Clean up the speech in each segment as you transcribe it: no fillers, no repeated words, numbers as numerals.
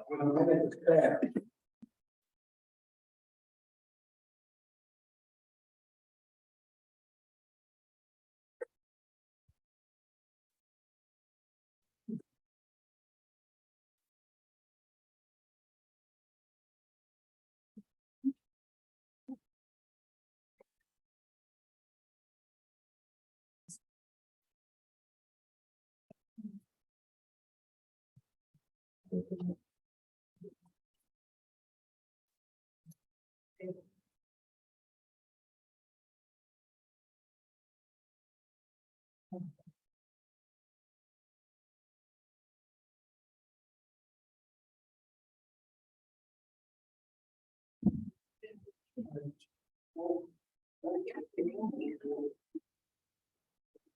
With a minute to spare.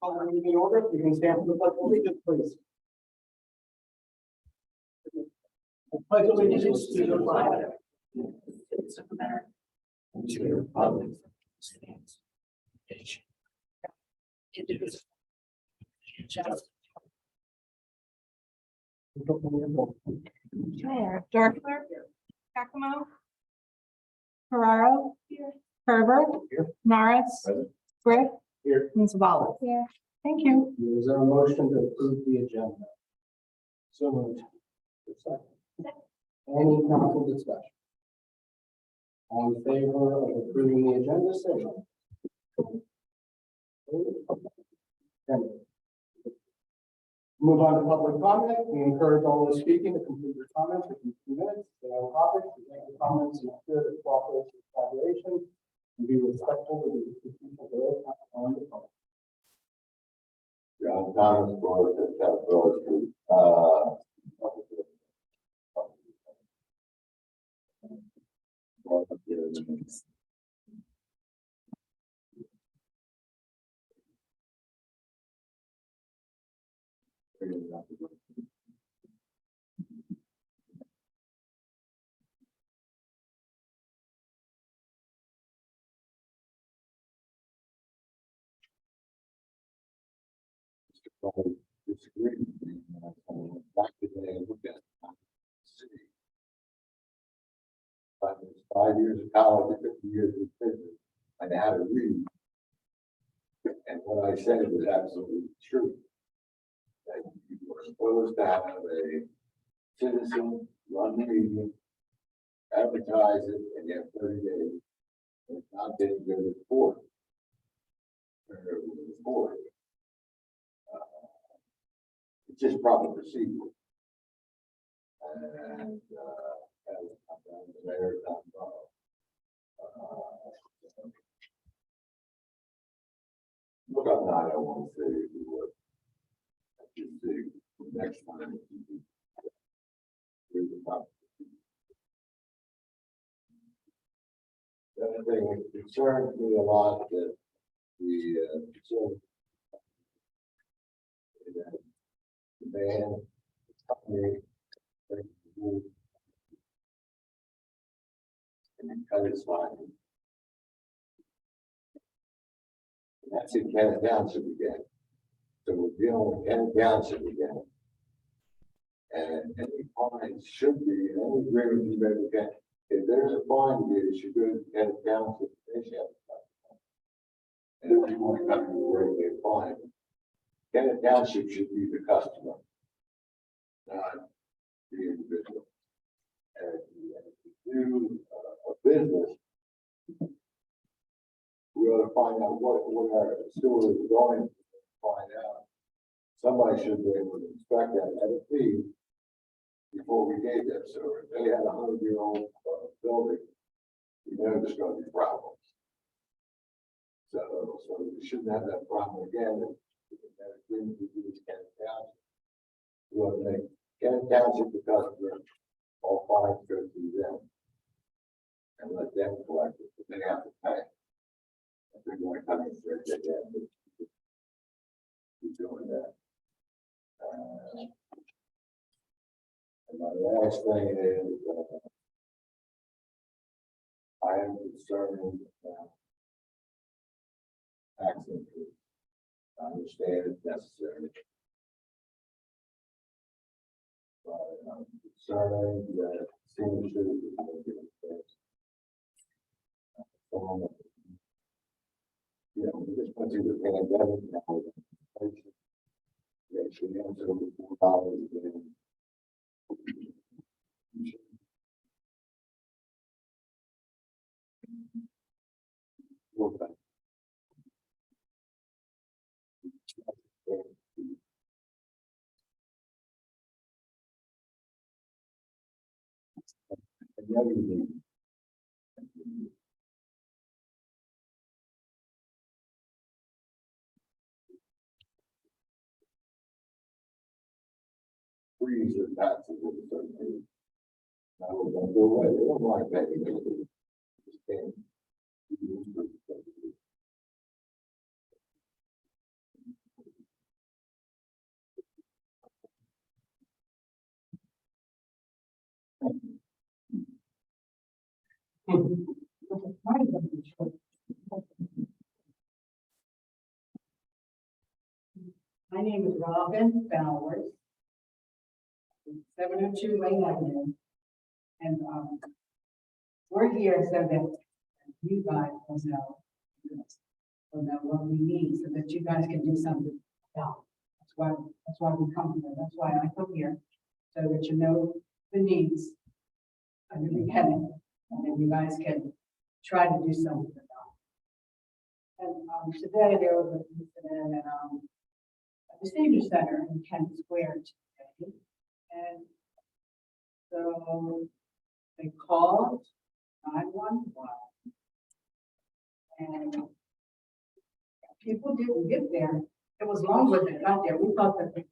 Calling the order, you can stand for the pledge of allegiance, please. I pledge allegiance to the flag of the States of America, and to the republic that stands one nation, indivisible, with justice. Sure. Dorfler. Giacomo. Ferraro. Herbert. Here. Norris. Present. Griff. Here. And Zavala. Thank you. Is there a motion to approve the agenda? So moved. Any council discussion? All in favor of approving the agenda, say aye. Move on to public comment. We encourage all those speaking to complete their comments within 2 minutes. They have topics, present your comments in a spirit of cooperation and collaboration, and be respectful of the institution of those on the phone. John Thomas, Borough, South Borough Street. Probably disagree with me. Back today, I looked at the city. 5 years of college, 50 years of business, and how to read. And what I said was absolutely true. That you were supposed to have a citizen run the meeting, advertise it, and you have 30 days. And it's not getting good at report. It's just proper procedure. And, the mayor, look up 901 city if you would. Just see next time. Here's the top. The other thing that concerns me a lot that the man, company, and then cut his line. And that's in Kenneth Township again. So we're dealing with Kenneth Township again. And the fine should be, in any agreement you make with Kenneth, if there's a fine to be, it should go to Kenneth Township. They should have a fine. And if you want to come to the rate, they fine. Kenneth Township should be the customer, not the individual. And if you do a business, we ought to find out what our sewer is going to find out. Somebody should be able to inspect that at a fee before we gave that sewer. If they had a 100-year-old building, you know there's going to be problems. So we shouldn't have that problem again. That agreement we do with Kenneth Township. We ought to make Kenneth Township the customer, all fines go through them. And let them collect it, but they have to pay. If they're going to come in for it, they have to be doing that. And my last thing is, I am concerned about tax increase. I understand it's necessary. Concerning that senior citizens. will get a chance. You know, we just went through the pandemic now. Yeah, she answered over $4 again. Okay. And the other thing, freeze your taxes at a certain age. Now, we're gonna go away, they don't like that. They just can't. My name is Robin Bowers. 702 Wayne Avenue. And, we're here so that you guys will know what we need so that you guys can do something about it. That's why we come here. That's why I come here, so that you know the needs of the beginning, and then you guys can try to do something about it. And, today there was an incident at the senior center in Kent Square today. And so they called 911. And people didn't get there. It was long when they got there. We thought that the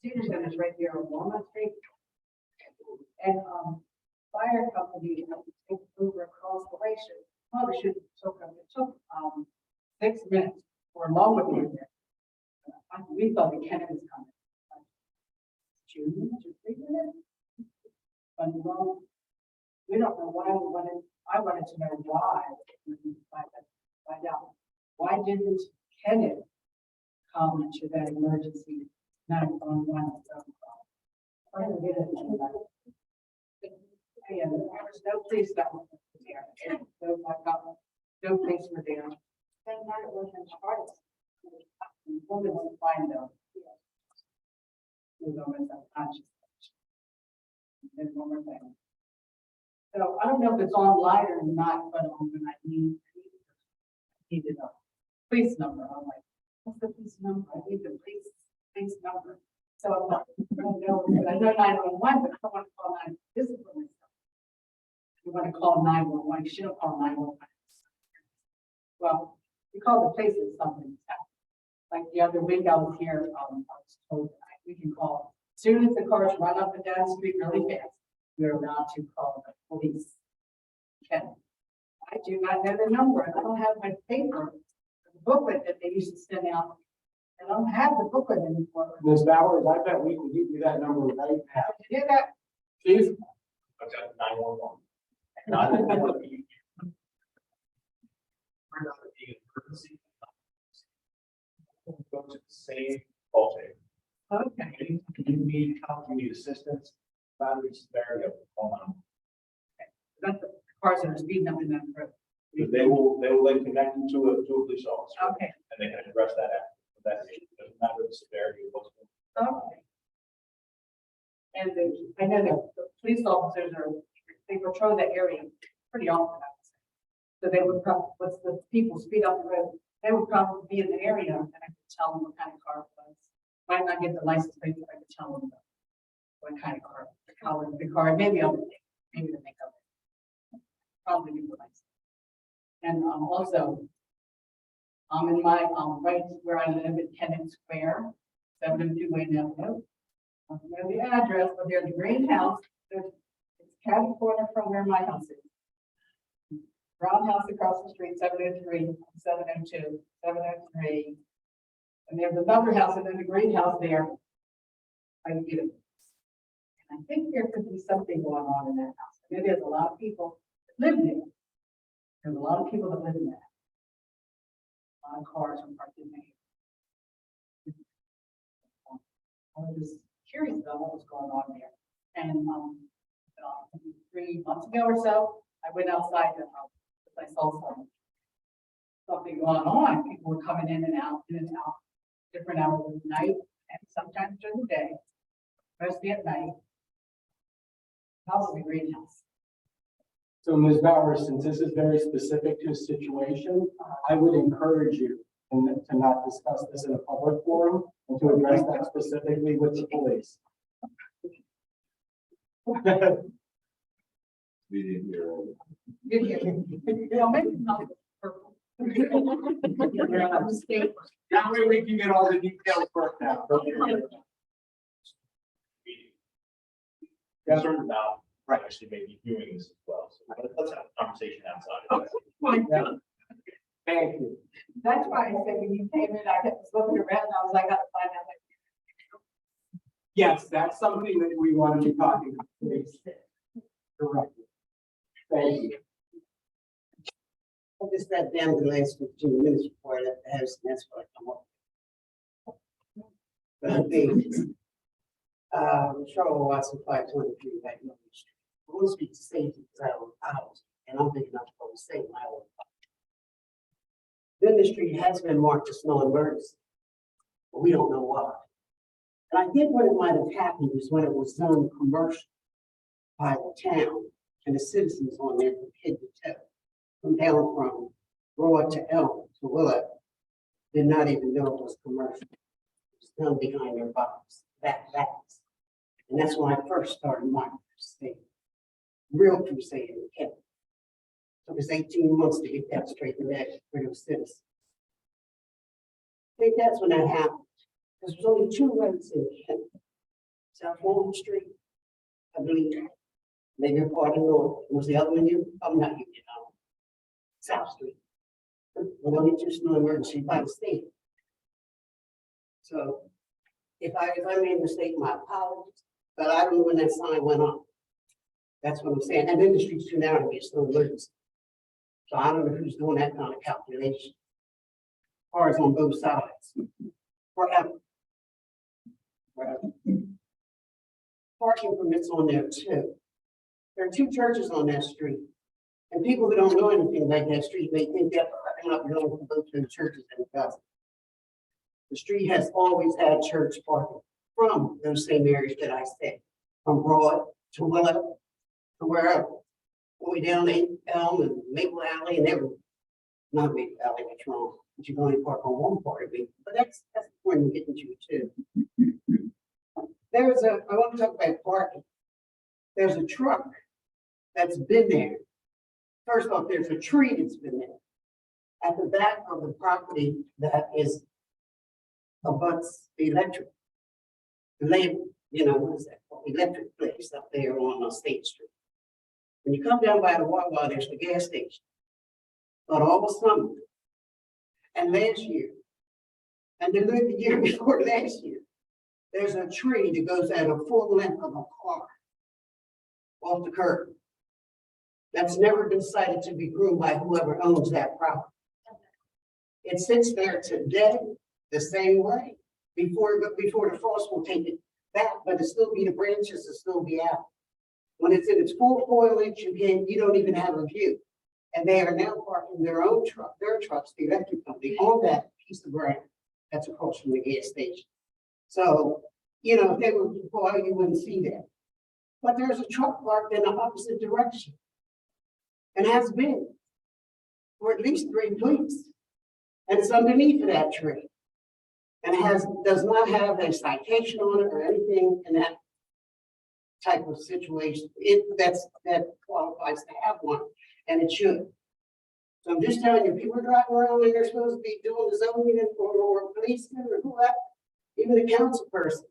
senior center is right there on Walnut Street. And fire company took over across the way. Probably should it took 6 minutes or longer than that. We thought the Kennedy was coming. 2 minutes or 3 minutes. But well, we don't know why we wanted. I wanted to know why. Find out why didn't Kennedy come to that emergency 911? I didn't get it. And there was no police that was there. No police were there. Then that wasn't hard. The woman was fine though. She was almost unconscious. And one more thing. So I don't know if it's online or not, but when I needed a police number. I'm like, what's the police number? I need the police number. So I'm like, I don't know, I know 911, but I don't want to call 911. This is for myself. You want to call 911, you shouldn't call 911. Well, you call the police if something's happened. Like the other week I was here, I was told that we can call. As soon as the cars run up and down the street really fast, we're allowed to call the police. Okay. I do not know the number. I don't have my paper, the booklet that they used to send out. I don't have the booklet anymore. Ms. Bowers, I bet we can give you that number right now. Did you do that? Chief? I've got 911. Not that we're not being emergency. Go to the same call tape. Okay. You need help, you need assistance, battery severity, call now. That's the cars that are speeding up in that road. Because they will then connect you to a police officer. Okay. And they can address that after. That doesn't matter the severity of what's going on. Okay. And I know that the police officers they patrol that area pretty often. I would say. So they would probably, once the people speed up the road, they would probably be in the area and I could tell them what kind of car it was. Might not get the license plate, but I could tell them what kind of car, the color of the car, maybe other things, maybe the makeup. Probably be the license. And also, in my right where I live in Kennett Square, 702 Wayne Avenue. I don't know the address, but there's a green house. It's catty corner from where my house is. Brown house across the street, 703, 702, 703. And there's another house and then the green house there. I get it. And I think there could be something going on in that house. I mean, there's a lot of people that live there. There's a lot of people that live in that. A lot of cars are parked in there. I was just curious about what was going on there. And, 3 months ago or so, I went outside the house, because I saw something going on. People were coming in and out, different hours of the night, and sometimes during the day, mostly at night. House is a greenhouse. So Ms. Bowers, since this is very specific to a situation, I would encourage you to not discuss this in a public forum and to address that specifically with the police. We didn't hear. Maybe not purple. That way we can get all the details worked out. Concerned about, right, actually maybe doing this as well. So let's have a conversation outside. My God. Thank you. That's why I said when you came in, I kept looking around, I was like, I gotta find out. Yes, that's something that we want to be talking to the police. Correct. Thank you. I just got down the last 15 minutes before I left the house, and that's what I come up. But I'm being, Charlotte Watson, 523, right North Street. I want to speak to safety because I own a house, and I'm big enough to go to state my own. Then the street has been marked as no emergency, but we don't know why. And I think what it might have happened is when it was zoned commercial by the town and the citizens on there from head to toe, from down from Borough to Elm to Willow, did not even know it was commercial. It was done behind their backs. And that's when I first started my crusade, real crusade in the county. Took us 18 months to get that straightened out for those citizens. I think that's when that happened. Because there's only 2 roads in Kent. South Walnut Street, I believe, maybe a part of North. Was the other one you? I'm not you know. South Street. The only 2 snow emergency by the state. So if I made a mistake, my apologies. But I don't know when that sign went up. That's what I'm saying. And then the street's too narrow to be a snow emergency. So I don't know who's doing that kind of calculation. Cars on both sides. Forever. Parking permits on there too. There are 2 churches on that street. And people who don't know anything about that street may think that parking lot belongs to both those churches, and it doesn't. The street has always had church parking from those same areas that I said, from Broad to Willow to wherever. Going down Elm and Maple Alley and everything. Not Maple Alley, what's wrong? But you can only park on one part of it. But that's the point I'm getting to too. I want to talk about parking. There's a truck that's been there. First off, there's a tree that's been there at the back of the property that is abuts the electric. The label, what is that called? Electric place up there on State Street. When you come down by the Wawa, there's the gas station. But all of a sudden, and last year, and the year before last year, there's a tree that goes at a full length of a car off the curb. That's never been cited to be groomed by whoever owns that property. It sits there today the same way. Before the frost will take it back, but it'll still be the branches will still be out. When it's in its full foliage, you don't even have a view. And they are now parking their trucks, the electric company, on that piece of ground that's across from the gas station. So, if they were before, you wouldn't see that. But there's a truck parked in the opposite direction. And has been for at least 3 weeks. And it's underneath of that tree. And it does not have a citation on it or anything in that type of situation. That qualifies to have one, and it should. So I'm just telling you, people are driving around and they're supposed to be doing the zoning or policeman or whoever, even the council person.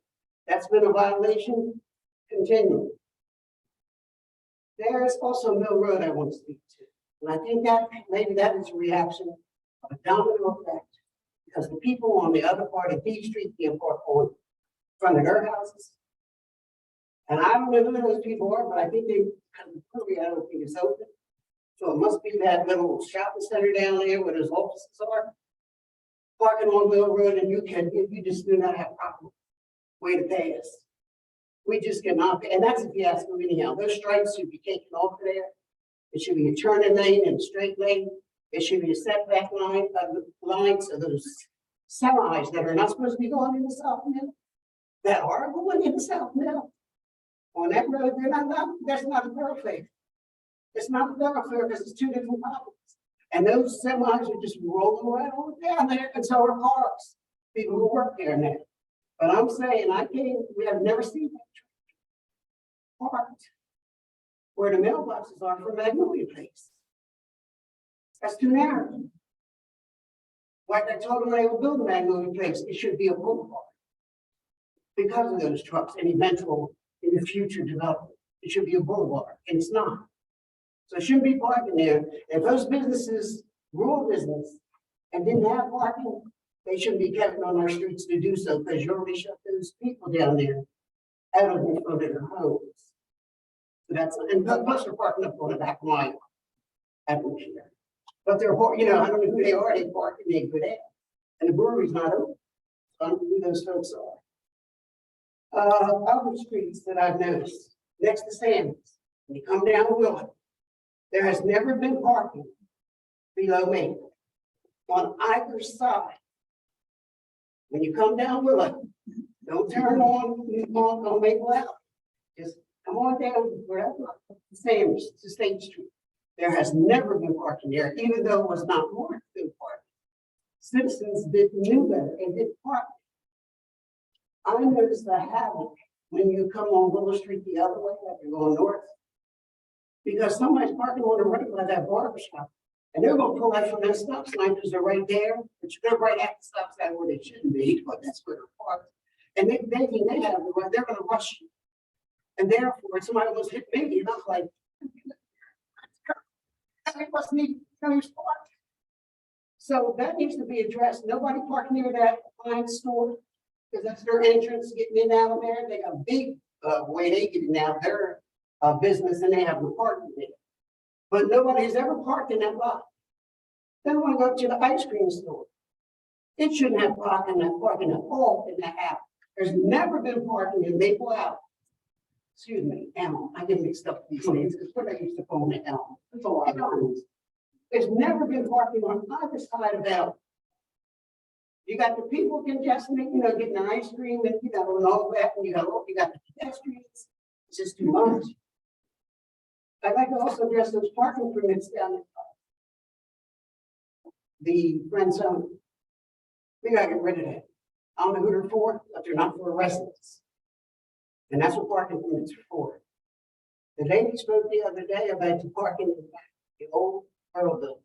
That's been a violation. Continue. There is also Mill Road I want to speak to. And I think that maybe that is a reaction of a domino effect. Because the people on the other part of D Street can park on front of their houses. And I don't know who those people are, but I think I don't think it's open. So it must be that little shopping center down there where those offices are. Parking on Mill Road, and you just do not have proper way to pass. We just cannot, and that's a fiasco anyhow. Those stripes should be taken off of there. It should be a turning lane and a straight lane. It should be a setback line, lines of those semis that are not supposed to be going in the south middle, that are going in the south middle. On that road, they're not, that's not a thoroughfare. It's not a thoroughfare because it's two different properties. And those semis are just rolling right on down there, and so are cars, people who work there now. But I'm saying, we have never seen that truck parked where the mailboxes are for Magnolia Place. That's too narrow. Like I told them when they were building Magnolia Place, it should be a boulevard. Because of those trucks and eventual, in the future development, it should be a boulevard, and it's not. So it shouldn't be parking there. If those businesses, rural business, and didn't have parking, they shouldn't be kept on our streets to do so, because you already shut those people down there out of in front of their homes. So that's, and plus they're parking up on the back line. At the here. But they're, you know, I don't know who they are, they park in the good end. And the brewery's not open. So I don't know who those folks are. Other streets that I've noticed, next to Sanders, when you come down Willow, there has never been parking below Maple on either side. When you come down Willow, don't turn on Maple Alley. Just come on down wherever, Sanders to State Street. There has never been parking there, even though it was not marked good parking. Citizens knew better and did park. I noticed a havoc when you come on Willow Street the other way, like you're going north, because somebody's parking on the right by that barber shop, and they're gonna pull out from that stop sign because they're right there, but they're right at the stop sign where they shouldn't be, but that's where they're parked. And they have the right, they're gonna rush you. And therefore, somebody was hit me, and I'm like, I wasn't even going to park. So that needs to be addressed. Nobody parking near that fine store, because that's their entrance getting in and out of there. They got a big way they get in and out of their business, and they have the parking there. But nobody's ever parked in that lot. Then want to go up to the ice cream store. It shouldn't have parking at all in that alley. There's never been parking in Maple Alley. Excuse me, Elm. I get mixed up these names because what I used to call it Elm. That's all I know. There's never been parking on either side of Elm. You got the people congesting, you know, getting their ice cream and you know, and all that, and you got the pedestrians. It's just too much. I'd like to also address those parking permits down there. The friend zone. We gotta get rid of that. I don't know who they're for, but they're not for residents. And that's what parking permits are for. The lady spoke the other day about the parking in the back, the old Borough building.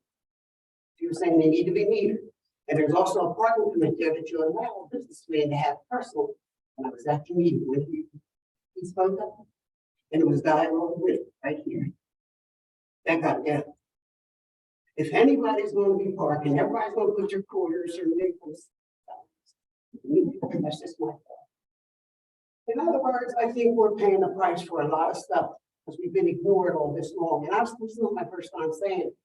She was saying they need to be metered. And there's also a parking permit there that you allow a businessman to have personal. And I was at the meeting when he spoke up. And it was dialogue with right here. That got to go. If anybody's going to be parking, everybody's going to put your quarters or nickels. That's just my thought. In other words, I think we're paying the price for a lot of stuff because we've been ignored all this long. And this is not my first time saying it.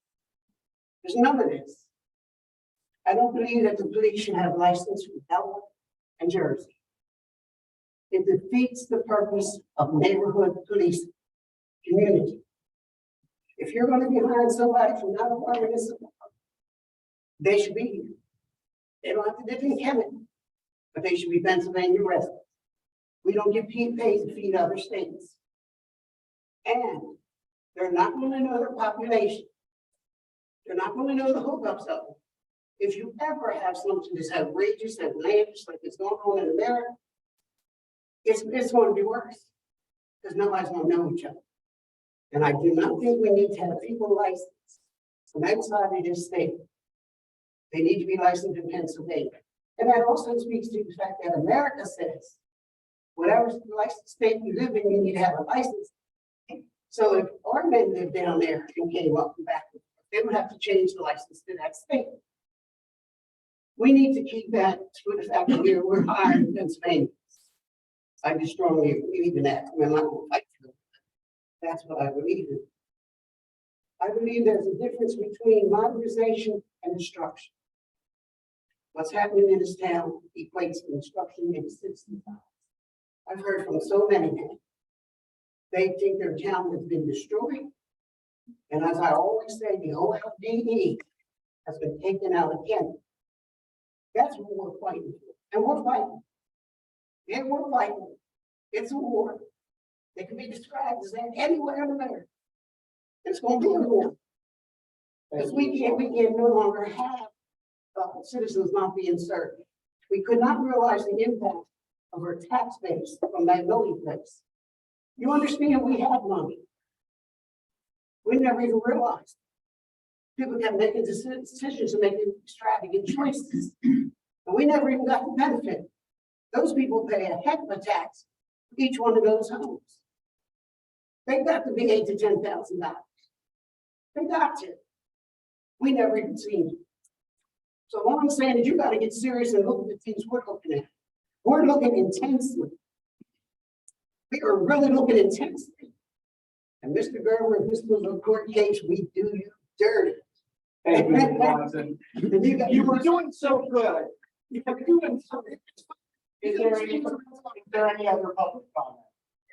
There's none of this. I don't believe that the police should have license from Delaware and Jersey. It defeats the purpose of neighborhood police community. If you're going to be hiring somebody from another municipal, they should be here. They don't have to live in Kennedy, but they should be Pennsylvania residents. We don't get paid to feed other states. And they're not going to know their population. They're not going to know the hookups of them. If you ever have something that's outrageous, outlandish, like it's going on in America, it's going to be worse because nobody's going to know each other. And I do not think we need to have people licensed from outside of this state. They need to be licensed in Pennsylvania. And that also speaks to the fact that America says, whatever license state you live in, you need to have a license. So if our men lived down there and came up and back, they would have to change the license to that state. We need to keep that with the fact that we're hiring Pennsylvania. I just strongly believe in that. I'm not going to fight for it. That's what I believe in. I believe there's a difference between modernization and destruction. What's happening in this town equates to destruction in the 60s. I've heard from so many. They think their town has been destroyed. And as I always say, the OLDE has been taken out again. That's what we're fighting for. And we're fighting. And we're fighting. It's a war. It can be described as that anywhere in America. It's going to be a war. Because we can no longer have citizens not being served. We could not realize the impact of our tax base from that milling place. You understand we have money. We never even realized. People kept making decisions and making extravagant choices. And we never even got the benefit. Those people pay a heck of a tax for each one of those homes. They got to be $8,000 to $10,000. They got to. We never even seen it. So what I'm saying is you got to get serious and look at the things we're looking at. We're looking intensely. We are really looking intensely. And Mr. Gerber, if this was a court case, we do you dirty. Thank you, Ms. Watson. You were doing so good. You were doing so good. Is there any other public comment?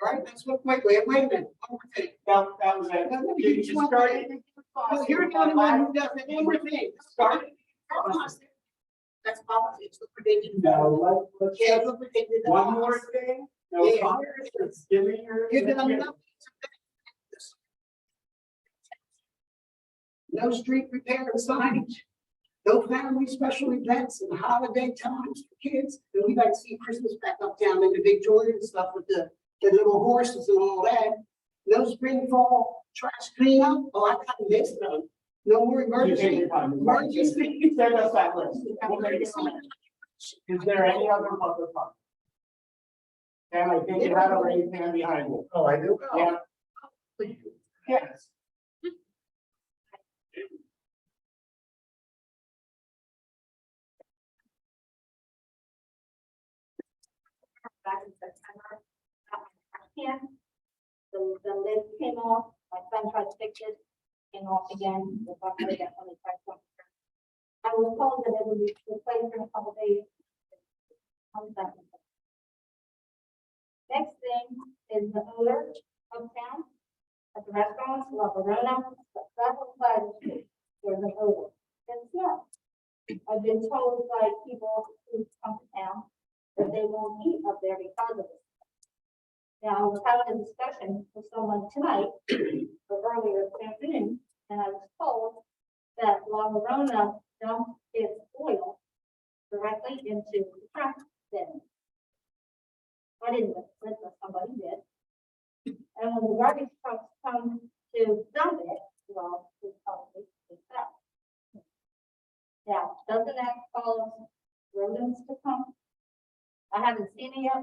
right. That's what. Wait a minute. One more thing. That was it. Now, let me You give you one started. thing. Well, you're the only one who does it. One more thing. Started. That's politics. Look what they did. No, let's Yeah, just, look what they did. one more thing. No Yeah. comments. Give me your. Give them enough. No street repair and signage. No family special events and holiday times for kids. And we like to see Christmas back uptown in the Victoria and stuff with the little horses and all that. No spring fall trash cleanup. Oh, I got this done. No more You take emergency. your time. Emergency. Send us that list. We'll make it on that. Is there any other public comment? And I think you had a raised hand behind you. Oh, I do. Yeah. Yes. Back in September. Yeah. The lid came off, my son tried to fix it, came off again, the bucket again, when they tried to. I was told that it would be replaced in a couple days. Next thing is the odor uptown at the restaurants, La Borough, but that was by the street, there's an odor. It's not. I've been told by people who come to town that they won't eat up there because of it. Now, I was having a discussion with someone tonight, or earlier this afternoon, and I was told that La Llorona dumped its oil directly into the trash bin. I didn't listen, somebody did. And when the garbage trucks come to dump it, well, it's probably that. Now, doesn't that cause rodents to come? I haven't seen any of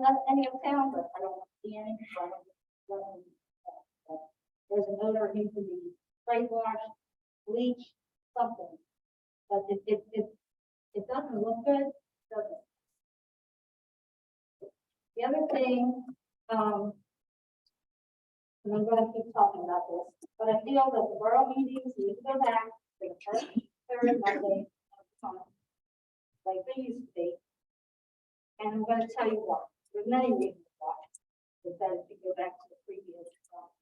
town, but I don't see any. There's an odor, it needs to be spray washed, bleach, something. But it doesn't look good, does it? The other thing, and I'm gonna keep talking about this, but I feel that the borough meetings need to go back to the first, third Monday of the month, like they used to be. And I'm gonna tell you why. There's many reasons why. It's better to go back to the previous time.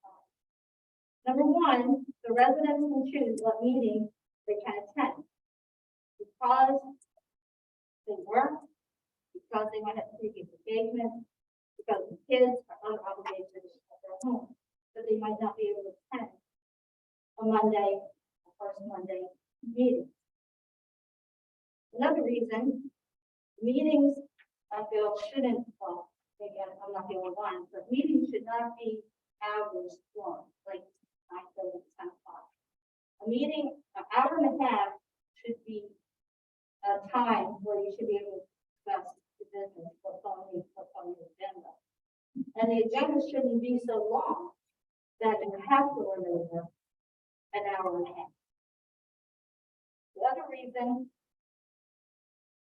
Number one, the residents can choose what meeting they can attend. Because they work, because they might have previous engagement, because the kids are other obligations at their home, so they might not be able to attend a Monday, a first Monday meeting. Another reason, meetings I feel shouldn't, well, again, I'm not the only one, but meetings should not be hours long, like 9:30 to 10 o'clock. A meeting, an hour and a half should be a time where you should be able to discuss the business, what's on the agenda. And the agenda shouldn't be so long that you have to run over an hour and a half. The other reason,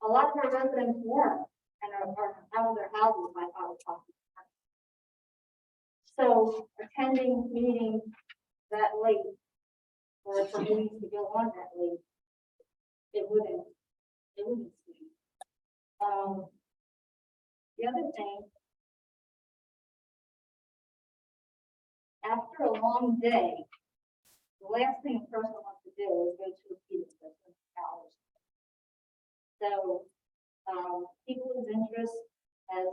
a lot of our residents work and are out of their houses by 5 o'clock. So attending meetings that late, or for meetings to go on that late, it wouldn't suit. The other thing after a long day, the last thing a person wants to do is go to a pizza place for hours. So, people's interest as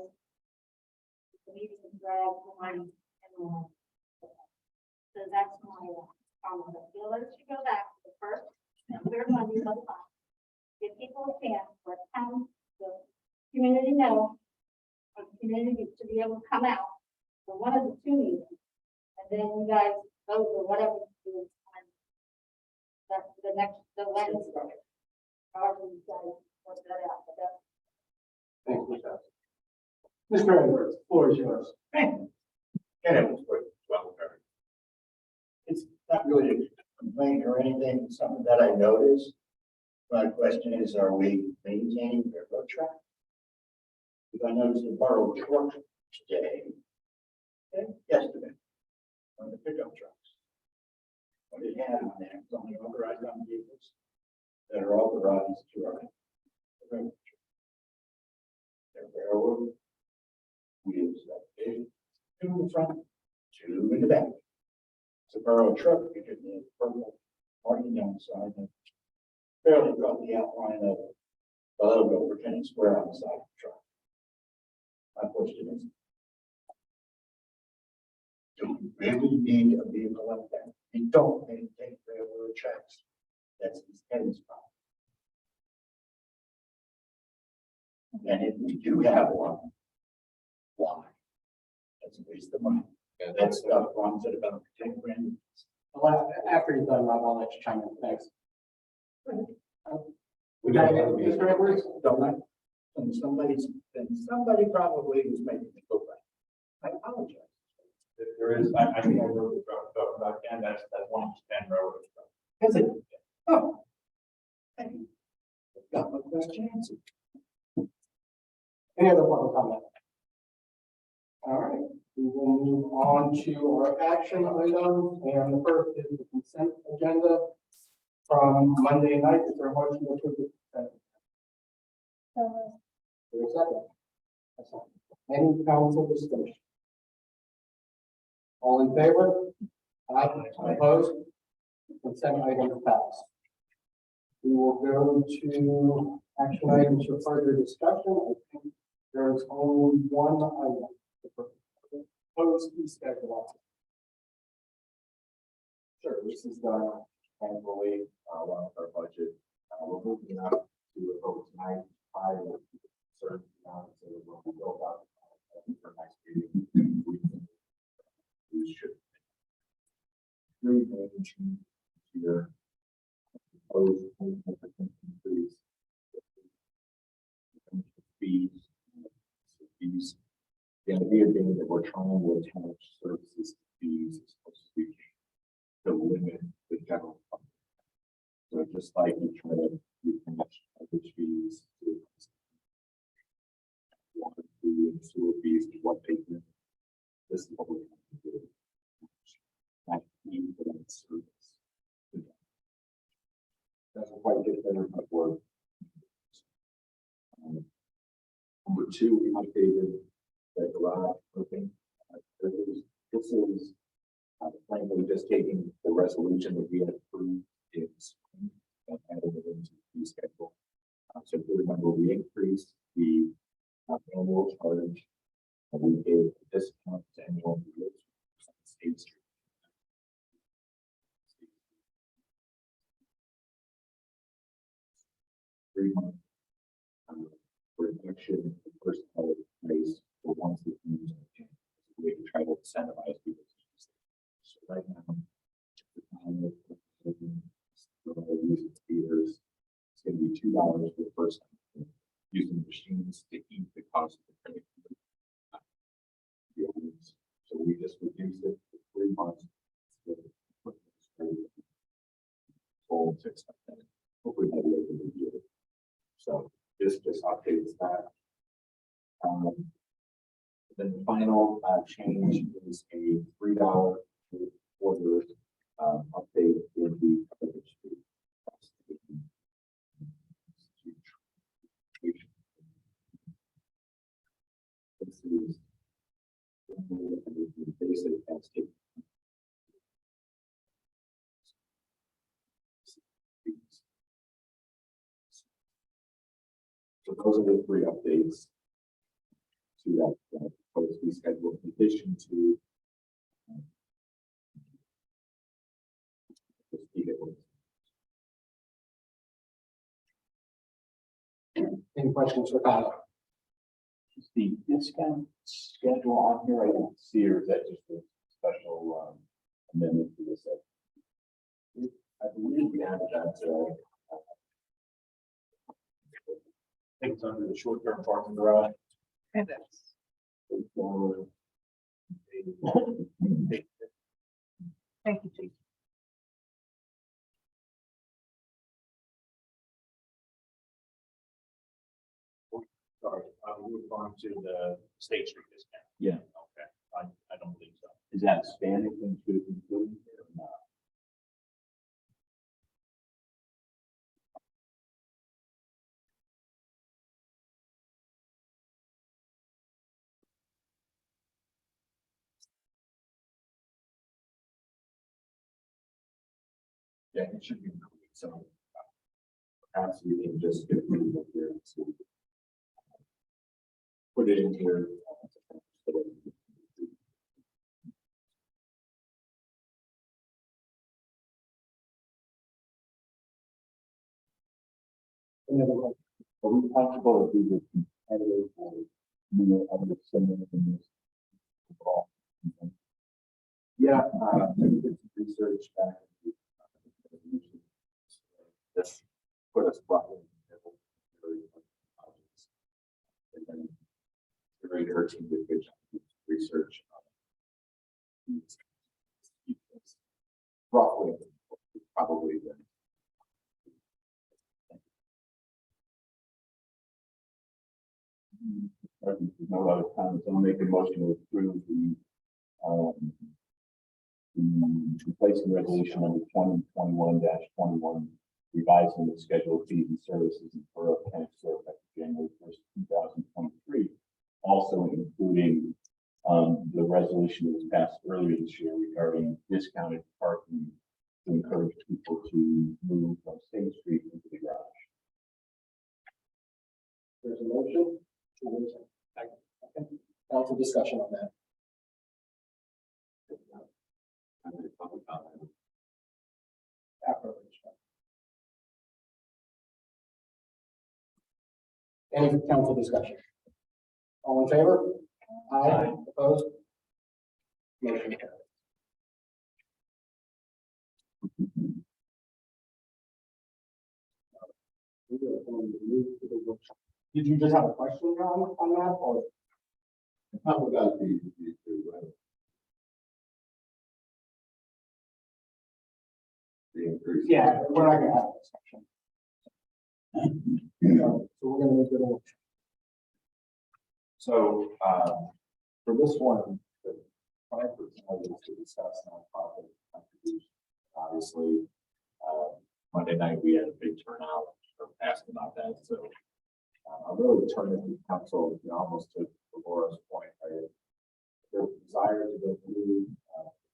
the meeting drags on and on. So that's my comment. I feel that it should go back to the first and third Monday of the month. Give people a chance for town, the community know, for the community to be able to come out for one of the two meetings. And then you guys vote or whatever you do on the Wednesday. However you guys work that out, but that's Thank you, Jeff. Mr. Edwards, floor is yours. It's not really a complaint or anything, it's something that I noticed. My question is, are we maintaining the railroad track? Because I noticed the Borough truck today, yesterday, on the pickup trucks. What it had on there, it's only authorized on vehicles that are authorized to ride. the railroad track. Their railroad wheels that big, two in the front, two in the back. It's a Borough truck because the purple marking down the side and barely got the outline of the logo pretending square on the side of the truck. My question is, do we really need a vehicle like that? We don't maintain railroad tracks. That's his Ken's problem. And if we do have one, why? That's a waste of money. That stuff runs at about 10 grand. Well, after you're done, Rob, I'll let you chime in. Thanks. We got Mr. Edwards, don't I? And somebody probably was making it go right. I apologize. There is, I think I wrote the truck about Ken, that's one of the 10 railroad trucks. Is it? Oh. Thank you. Got my question answered. Any other public comment? All right, we will move on to our action items, and the first is the consent agenda from Monday night. Is there a motion to approve the consent? Is there a second? A second. Any council discussion? All in favor? Aye. Opposed? Consent item passed. We will go to action items for further discussion. I think there's only one item. The proposed fee schedule. Sure, this is done annually, along with our budget. We're moving up to a vote tonight, prior to certain amounts of what we built up for next meeting. We should. Three main changes here. Proposed increase. Fees. The idea being that we're trying to attach services to fees as close as we can to limit the general fund. So just like you try to attach other fees to water fee and sewer fees to what they do. This is what we're going to do. That fee for that service. Doesn't quite get there, but we're number two, we updated the garage opening. This is frankly just taking the resolution that we had approved in spring and added it into the fee schedule. So if you remember, we increased the annual charge and we gave a discount to anyone who lives on State Street. 3 months. Reduction the first part of the price for once the fees are changed. We can try to incentivize people to use it. So right now, the time of using theaters, it's going to be $2 for the first time. Using machines to eat the cost of the credit card. So we just reduced it for 3 months. Full to expect that. Hopefully by the end of the year. So this just updates that. Then the final change is a $3 order update in the coverage fee. This is the basic estimate those are the three updates to that proposed fee schedule in addition to the fee that was. Any questions for Kyle? Is the discount schedule on here? I don't see, or is that just a special amendment to this? I believe we have that. I think it's under the short-term parking garage. And it's- Thank you, Chief. Sorry, I'm referring to the State Street discount. Yeah. Okay, I don't believe so. Is that expanding into including here or not? Yeah, it should be included. So perhaps we can just get rid of it here and see. Put it in here. Any other questions? Are we comfortable if we were competitive or other similar in this? Overall? Yeah, we did some research back. This put us probably in the middle. And then her team did a good job of research. Roughly, probably then. No other comments. I'll make a motion to approve the replacement resolution number 2021-21, revising the schedule of fees and services in Borough County effective January 1st, 2023. Also including the resolution that was passed earlier this year regarding discounted parking to encourage people to move from State Street into the garage. There's a motion. Okay. Council discussion on that. After. Any council discussion? All in favor? Aye. Opposed? Motion carries. We are going to move to the workshop. Did you just have a question on that, or? How about the increase? Yeah, we're not gonna have a discussion. So we're gonna move to the workshop. So, for this one, the plan for tonight is to discuss nonprofit contributions. Obviously, Monday night we had a big turnout for asking about that. So, I'm really turning to council, almost to Laura's point, right? The desire to go through the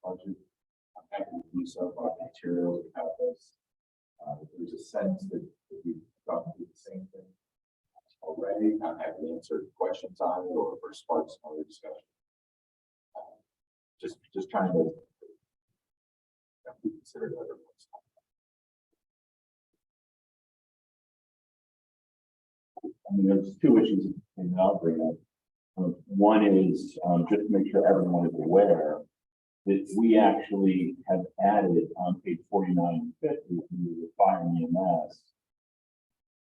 budget. I'm happy to do so about materials and have this. There's a sense that we've gone through the same thing already. I'm happy to answer questions on it or spark some other discussion. Just trying to consider other ones. I mean, there's two issues and I'll bring up. One is just to make sure everyone is aware that we actually have added on page 49 and 50 to the fire and EMS.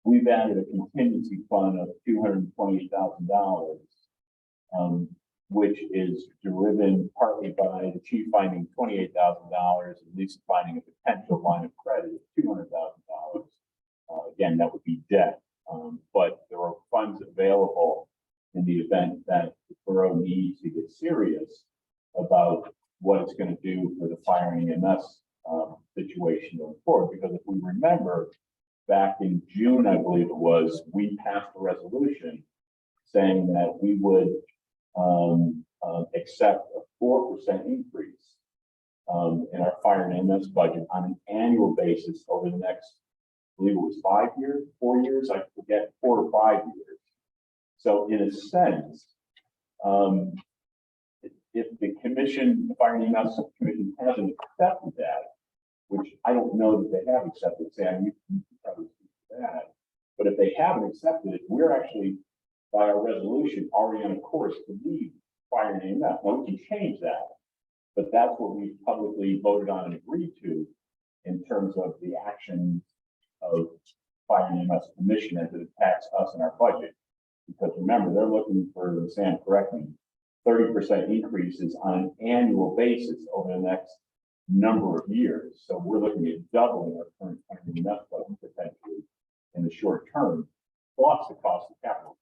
We've added a contingency fund of $220,000, which is driven partly by the chief finding $28,000 and Lisa finding a potential line of credit of $200,000. Again, that would be debt, but there are funds available in the event that the borough needs to get serious about what it's going to do for the fire and EMS situation going forward. Because if we remember, back in June, I believe it was, we passed a resolution saying that we would accept a 4% increase in our fire and EMS budget on an annual basis over the next believe it was 5 years, 4 years, I forget, 4 or 5 years. So in a sense, if the commission, the Fire and EMS Commission hasn't accepted that, which I don't know that they have accepted, Sam, you can probably speak to that. But if they haven't accepted it, we're actually, by our resolution, already on a course to leave Fire and EMS. Now, we can change that, but that's what we publicly voted on and agreed to in terms of the action of Fire and EMS Commission as it impacts us in our budget. Because remember, they're looking for, Sam, correct me, 30% increases on an annual basis over the next number of years. So we're looking at doubling our current Fire and EMS budget potentially in the short term, plus the cost of capital.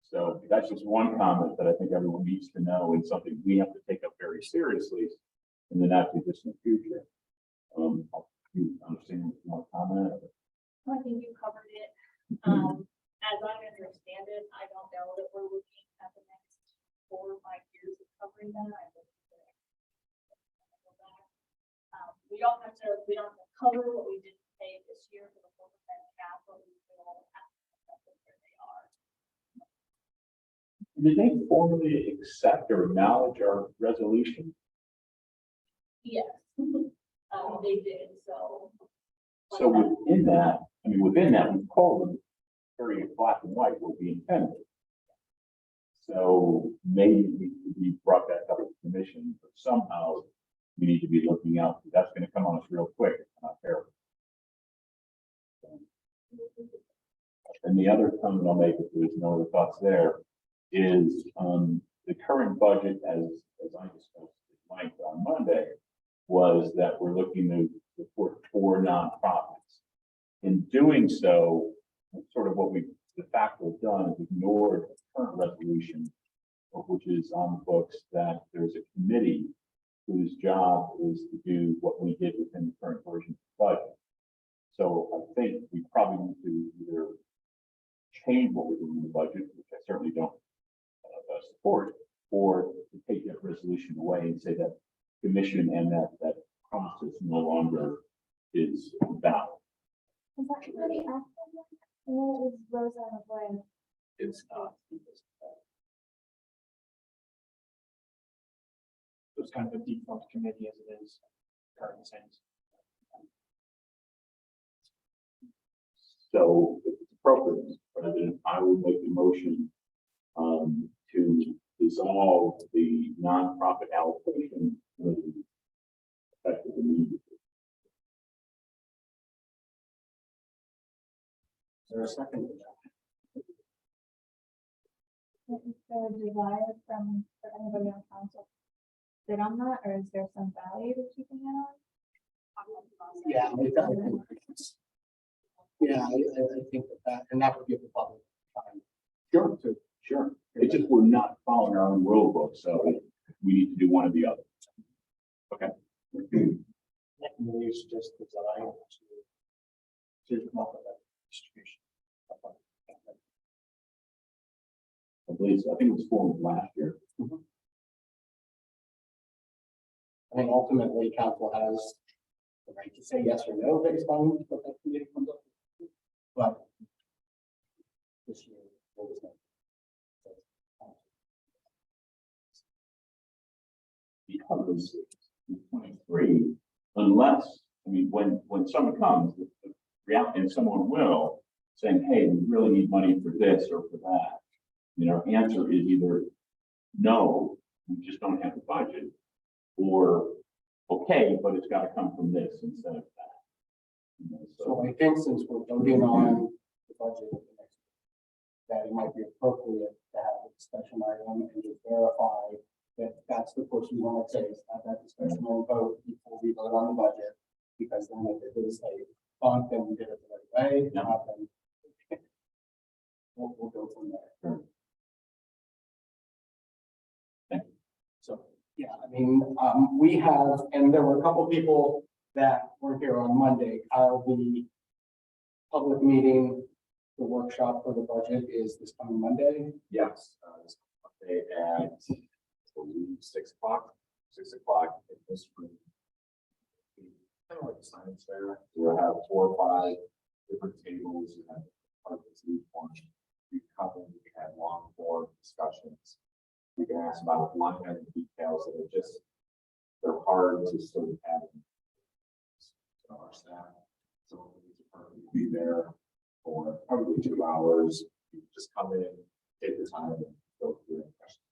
So that's just one comment that I think everyone needs to know and something we have to take up very seriously in the not too distant future. You understand more comment? I think you covered it. As I understand it, I don't know that we're looking at the next 4 or 5 years of covering that. I believe that we don't have to cover what we didn't pay this year for the 4% cap, but we will have to where they are. Did they formally accept or acknowledge our resolution? Yes, they did, so. So within that, we told them very black and white what we intended. So maybe we brought that up with the commission, but somehow we need to be looking out. That's going to come on us real quick. Not fair. And the other comment I'll make, if there's no other thoughts there, is the current budget, as I discussed with Mike on Monday, was that we're looking to support 4 nonprofits. In doing so, sort of what we de facto done is ignored the current resolution, which is on the books, that there's a committee whose job is to do what we did within the current version of the budget. So I think we probably need to either change what we're doing in the budget, which I certainly don't support, or to take that resolution away and say that commission and that process no longer is valid. Is that committee active? Or is Rosa on the way? It's not. It's kind of a default committee as it is current sense. So if it's appropriate, Mr. President, I would make the motion to dissolve the nonprofit allocation committee effective immediately. Is there a second? Is there a desire for anybody on council to sit on that, or is there some value to keeping it on? Yeah, I think that, and that would give the public time. Sure. It's just we're not following our own rule book, so we need to do one or the other. Okay. That committee is just designed to come up with that distribution. I believe so. I think it was formed last year. I think ultimately council has the right to say yes or no based on what that committee comes up with. But this year, there was no. Because in 23, unless, when someone comes, the reality, and someone will, saying, hey, we really need money for this or for that, our answer is either no, we just don't have the budget, or okay, but it's got to come from this instead of that. So I think since we're voting on the budget of the next, that it might be appropriate to have a discussion item and just verify that that's the course we want to take, have that discussion and vote before we vote on the budget. Because then if it is a bump, then we did it the right way, not then we'll go from there. So, yeah, we have, and there were a couple people that were here on Monday. The public meeting, the workshop for the budget is this coming Monday. Yes, this Monday at 6 o'clock. 6 o'clock in this room. Kind of like a science fair. We'll have 4 or 5 different tables, you have partners each one. We come in, we can have long form discussions. We can ask about line item details that are just, they're hard to sort of have. So our staff, so we'll be there for probably 2 hours. You just come in, take the time and go through the questions.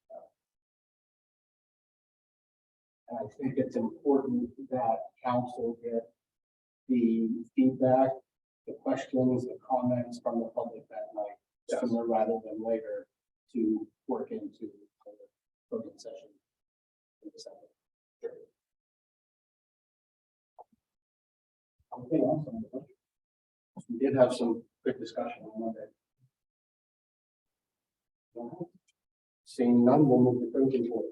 And I think it's important that council get the feedback, the questions, the comments from the public that night, sooner rather than later, to work into the voting session in December. Okay, awesome. We did have some good discussion on Monday. Seeing none, we'll move to closing for it.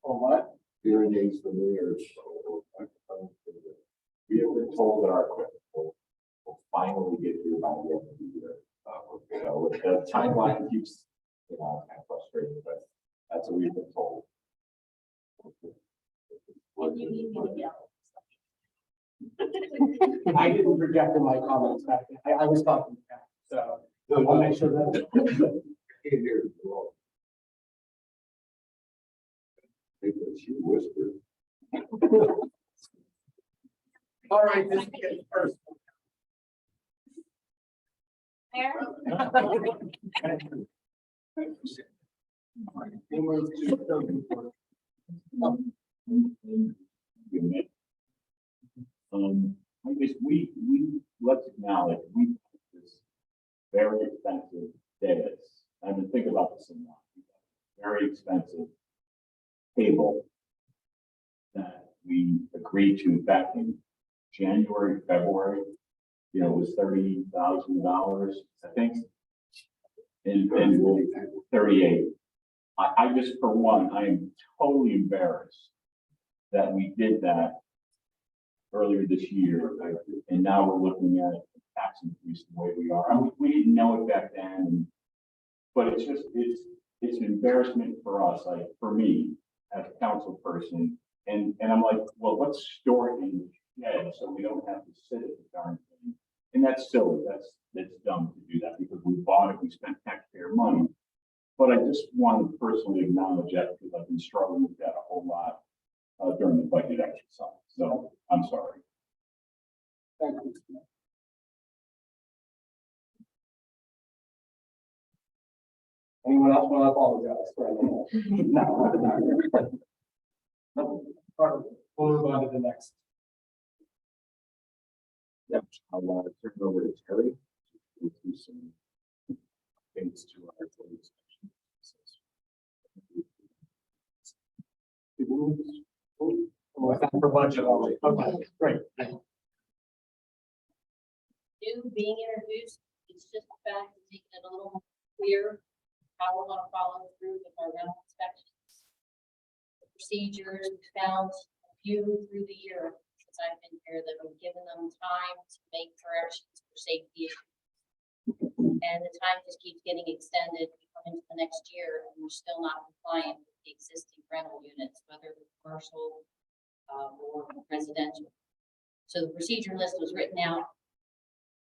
Oh, what? Hearing aids for me or we have been told that our equipment will finally get here by the end of the year. So the timeline keeps, kind of frustrating, but that's what we've been told. And you need me to yell. I didn't project in my comments back then. I was talking to Kat, so I'll make sure that. She whispered. All right, this is first. Mayor? I guess let's acknowledge, we have this very expensive dais. I've been thinking about this a lot. Very expensive table that we agreed to back in January, February. It was $30,000, I think. And 38. I just, for one, I am totally embarrassed that we did that earlier this year, and now we're looking at a tax increase the way we are. I mean, we didn't know it back then, but it's just, it's an embarrassment for us, like for me as a council person. And I'm like, well, let's store it in the shed so we don't have to sit at the darn thing. And that's silly. That's dumb to do that because we bought it, we spent taxpayer money. But I just want to personally acknowledge that because I've been struggling with that a whole lot during the budget exercise. So I'm sorry. Thank you. Anyone else want to apologize for anything? No. We'll move on to the next. Yep, I'll turn it over to Terry to do some things to our voting section. For budget only. Okay, great. New being introduced, it's just the fact of making it a little more clear how we're gonna follow through with our rental inspections. The procedures, we found a few through the year since I've been here that have given them time to make corrections for safety issues. And the time just keeps getting extended. We come into the next year and we're still not compliant with the existing rental units, whether they're commercial or residential. So the procedure list was written out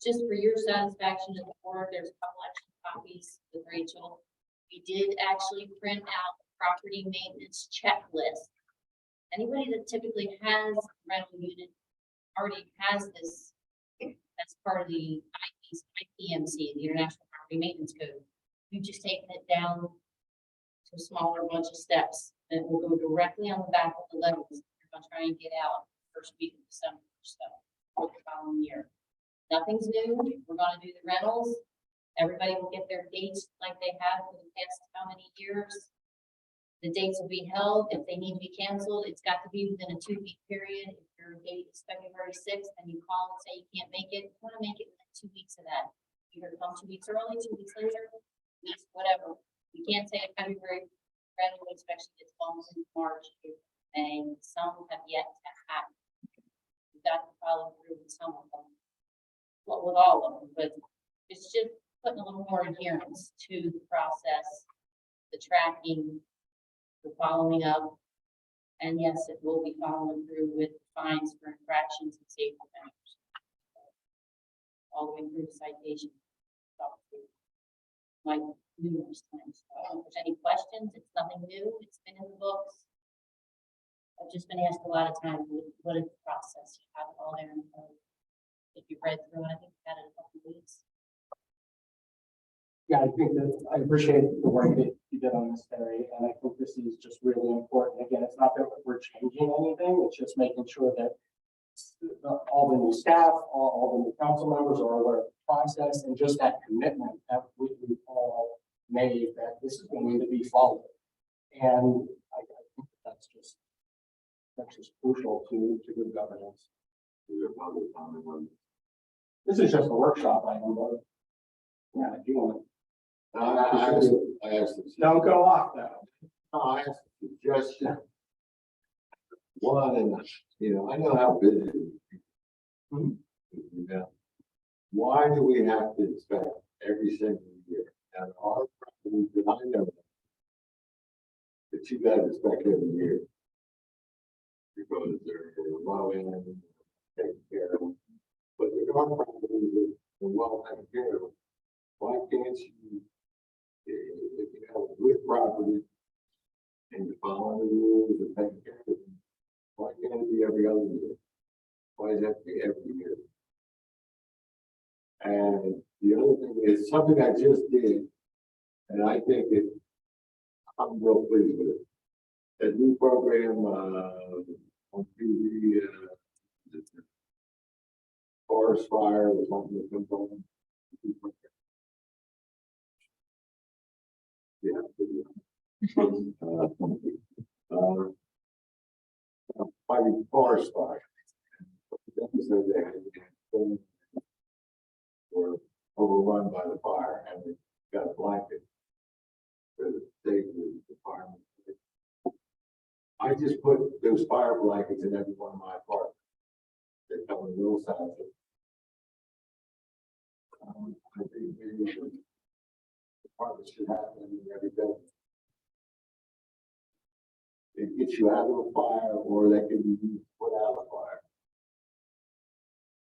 just for your satisfaction at the board. There's a couple extra copies with Rachel. We did actually print out a property maintenance checklist. Anybody that typically has a rental unit already has this as part of the IPMC, the International Property Maintenance Code. You've just taken it down to a smaller bunch of steps that will go directly on the back of the letters. You're going to try and get out first week of December, so for the following year. Nothing's new. We're going to do the rentals. Everybody will get their dates like they have for the past how many years. The dates will be held. If they need to be canceled, it's got to be within a 2-week period. If your date is February 6th and you call and say you can't make it, you want to make it within 2 weeks of that. Either come 2 weeks early, 2 weeks later, whatever. You can't say a February rental inspection gets bumped in March, April, May. Some have yet to happen. You've got to follow through with some of them. Well, with all of them, but it's just putting a little more adherence to the process the tracking, the following up. And yes, it will be following through with fines for infractions and safety measures. All the way through citation. Like numerous times. I don't know if there's any questions. It's nothing new. It's been in the books. I've just been asked a lot of times, what is the process? You have it all there in the code. If you read through it, I think you've had it a couple of weeks. Yeah, I think that I appreciate the work that you did on this, Terry, and I think this is just really important. Again, it's not that we're changing anything, it's just making sure that all the new staff, all the new council members are aware of the process and just that commitment that we all made that this is going to be followed. And I think that's just crucial to good governance. This is just a workshop item, but yeah, if you want. I asked. Don't go off though. I asked a suggestion. One, and I know how busy it is. You know, why do we have to inspect every single year? And our properties that I know that you got to inspect every year. Because they're low end, taken care of. But the our properties are well taken care of. Why can't you, if you have a good property and you follow the rules and take care of them, why can't it be every other year? Why does it have to be every year? And the other thing is something I just did, and I think I'm real pleased with it. That new program on TV, forest fire or something that comes on. Fighting forest fire. Episode they had were overrun by the fire and they got a blanket for the state department. I just put those fire blankets in every one of my apartments. They come in little sizes. I think maybe the department should have them in every building. It gets you out of a fire, or they can be used to put out a fire.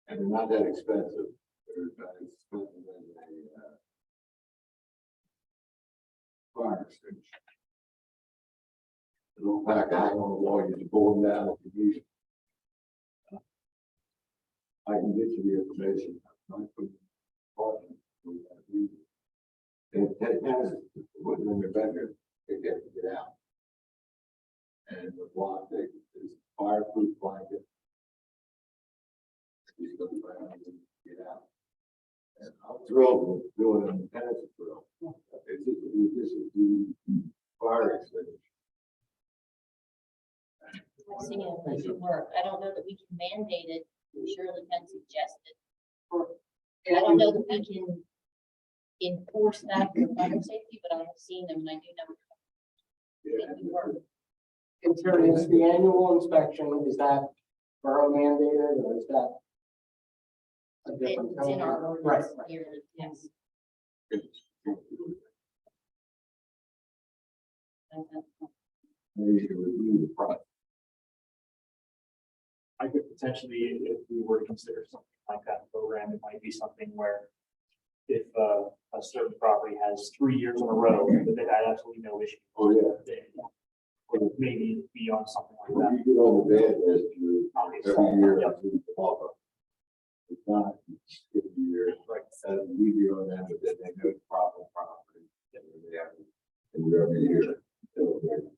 And they're not that expensive. They're not expensive as a fire extinguisher. The little pack hang on the wall, you can pull them down if you need it. I can get you the information. And Ted has put them in their bedroom, they get to get out. And the block, is fireproof blanket. He's going to get out. And I'm thrilled with doing an intensive drill. This is the fire extinguisher. I've seen it work. I don't know that we can mandate it. We surely can suggest it. I don't know that we can enforce that for fire safety, but I have seen them and I do know they do work. In terms of the annual inspection, is that borough mandated or is that a different? It's in our Right. ordinance yearly, yes. Maybe you can review the process. I could potentially, if we were to consider something like that program, it might be something where if a certain property has 3 years in a row, that they had absolutely no issue. Oh, yeah. Or maybe be on something like When that. you get on the bad list, you every year Yep. you follow. It's not, you skip a year, Right. and leave you on that, but then they know the problem property. And they have, and every year.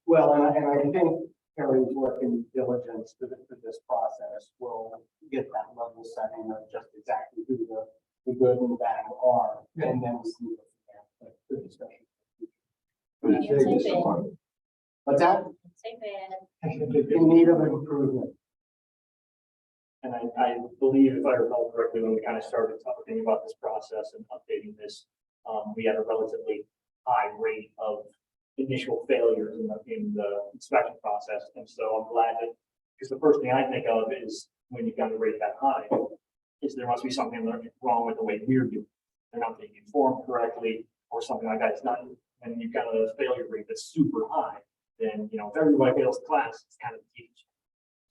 Well, and I think Terry's working diligence to this process will get that level setting of just exactly who the good and bad are. And then we can go from there. But good discussion. But it Yeah, saves you same some money. What's that? Say bad. In need of improvement. And I believe, if I recall correctly, when we kind of started talking about this process and updating this, we had a relatively high rate of initial failures in the inspection process. And so I'm glad that, because the first thing I think of is when you've got a rate that high, is there must be something wrong with the way we're doing. They're not being informed correctly or something like that. It's not when you've got a failure rate that's super high, then, you know, if everybody fails the class, it's kind of huge.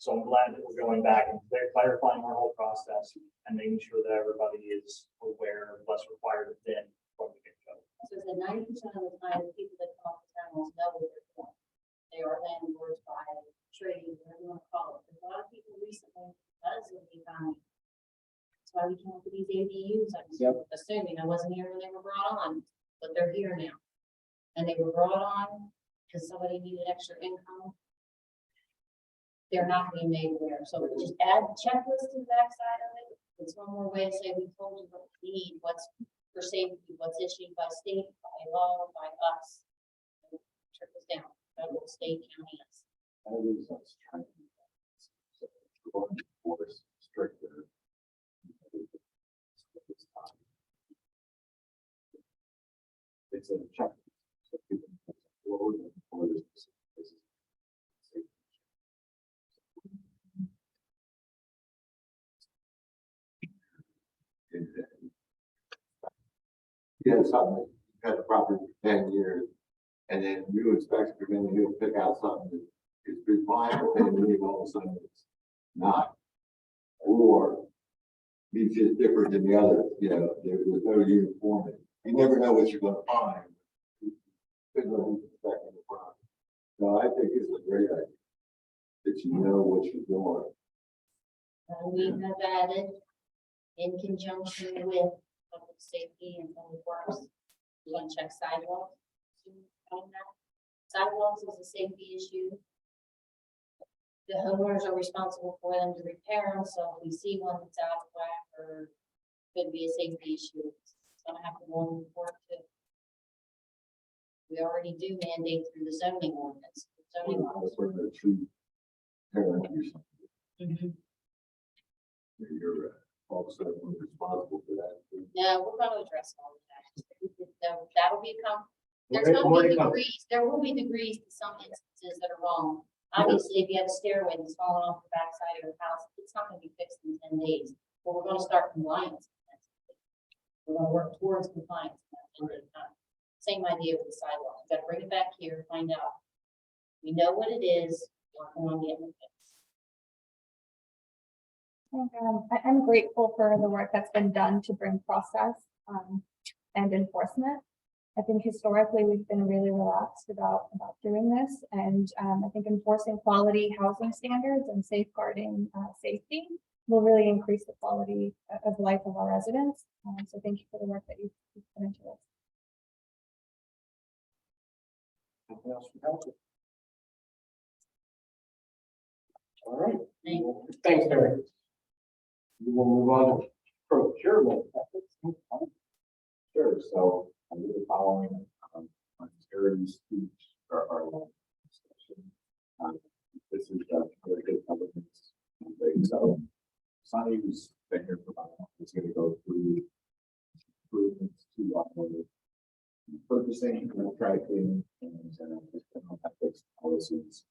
So I'm glad that we're going back and clarifying our whole process and making sure that everybody is aware of what's required of them before we get going. So the 90% of the time, the people that come off the town will know what they're doing. They are landlords by trade, whatever you want to call it. There's a lot of people recently, because of the economy. That's why we came up with these ADUs. I'm assuming I wasn't here when they were brought on, but they're here now. And they were brought on because somebody needed extra income. They're not being made aware. So just add checklist to the backside of it. It's one more way to say we told you what we need, what's for safety, what's issued by state, by law, by us. It trickles down, federal, state, county. And it is us trying to. So going to force stricter. It's a check. So people can forward and forward this. Yeah, something, you had a property for 10 years, and then new inspector come in and he'll pick out something that is pretty fine, but then leave all of a sudden it's not. Or he's just different than the other, you know, there's no uniformity. You never know what you're gonna find. Depends on who's inspecting the property. So I think it's a great idea that you know what you're doing. We have added, in conjunction with public safety and public works, we want to check sidewalks. Sidewalks is a safety issue. The homeowners are responsible for them to repair them, so if we see one that's out of whack or could be a safety issue, it's gonna have to go on the report too. We already do mandate through the zoning ordinance. Zoning That's ordinance. what the tree. Parent or something. You're also responsible for that. No, we're gonna address all of that. That'll be there's gonna be degrees, there will be degrees to some instances that are wrong. Obviously, if you have a stairway that's falling off the backside of your house, it's not gonna be fixed in 10 days, but we're gonna start compliance. We're gonna work towards compliance. in that 10-day time. Same idea with the sidewalk. You gotta bring it back here, find out. We know what it is, working on getting it fixed. I'm grateful for the work that's been done to bring process and enforcement. I think historically we've been really relaxed about doing this, and I think enforcing quality housing standards and safeguarding safety will really increase the quality of life of our residents. So thank you for the work that you've put into this. Anything else from council? All right. Thanks, Terry. We will move on to procurement efforts. Sure, so I'm really following on Terry's speech or our discussion. This is a really good governance. So Sonny, who's been here for about a month, is going to go through improvements to our purchasing, contracting, and general ethics policies.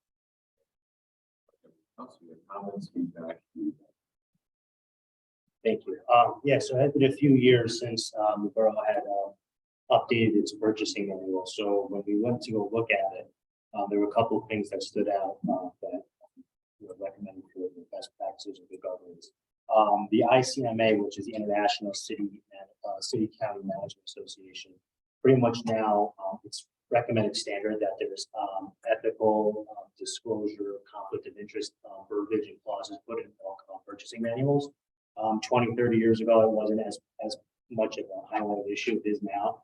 Comments, feedback. Thank you. Yeah, so it has been a few years since the borough had updated its purchasing manual. So when we went to go look at it, there were a couple of things that stood out that were recommended for the best practices of the governance. The ICMA, which is the International City County Management Association, pretty much now it's recommended standard that there's ethical disclosure, conflict of interest verbiage and clauses put in all purchasing manuals. 20, 30 years ago, it wasn't as much of a highlighted issue it is now.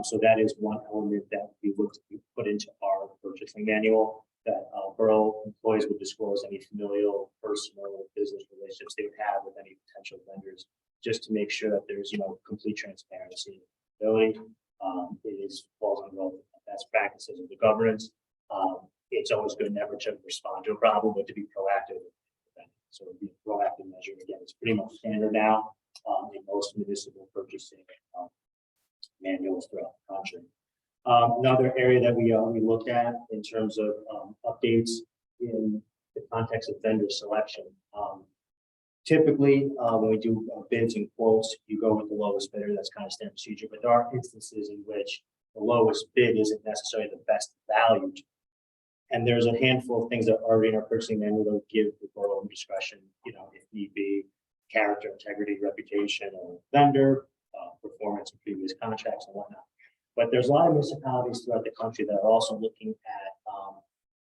So that is one element that we look to put into our purchasing manual, that borough employees would disclose any familial, personal, or business relationships they would have with any potential vendors, just to make sure that there's, complete transparency and ability. It falls under all the best practices of the governance. It's always good never to respond to a problem, but to be proactive. So it'd be a proactive measure. Again, it's pretty much standard now in most municipal purchasing manuals throughout the country. Another area that we looked at in terms of updates in the context of vendor selection. Typically, when we do bids and quotes, you go with the lowest bidder. That's kind of standard procedure. But there are instances in which the lowest bid isn't necessarily the best value. And there's a handful of things that are already in our purchasing manual that give the borough discretion, you know, if need be, character, integrity, reputation of vendor, performance of previous contracts and whatnot. But there's a lot of municipalities throughout the country that are also looking at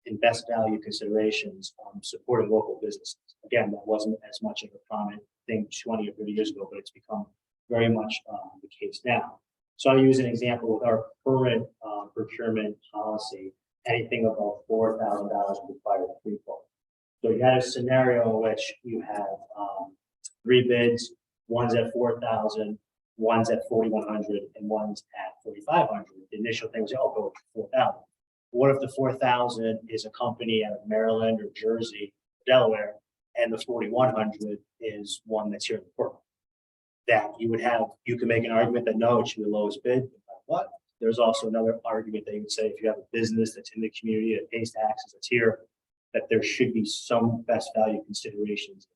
in best value considerations, supporting local businesses. Again, that wasn't as much of a prominent thing 20 or 30 years ago, but it's become very much the case now. So I'll use an example with our current procurement policy. Anything above $4,000 would require a pre-quote. So you had a scenario in which you have 3 bids, one's at 4,000, one's at 4,100, and one's at 4,500. The initial thing was, oh, go with 4,000. What if the 4,000 is a company out of Maryland or Jersey, Delaware, and the 4,100 is one that's here in Portland? That you would have, you can make an argument that no, it should be the lowest bid. What? There's also another argument that you would say if you have a business that's in the community that pays taxes, that's here, that there should be some best value considerations.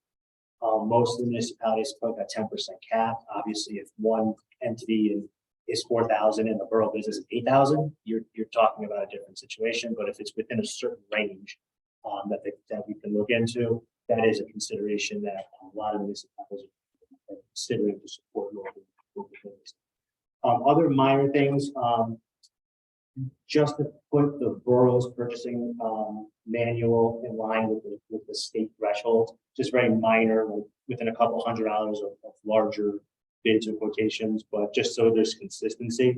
Most of the municipalities put a 10% cap. Obviously, if one entity is 4,000 and the borough business is 8,000, you're talking about a different situation. But if it's within a certain range that we can look into, that is a consideration that a lot of municipalities are considering to support local business. Other minor things, just to put the borough's purchasing manual in line with the state threshold, just very minor, like within a couple $100 of larger bids or quotations, but just so there's consistency,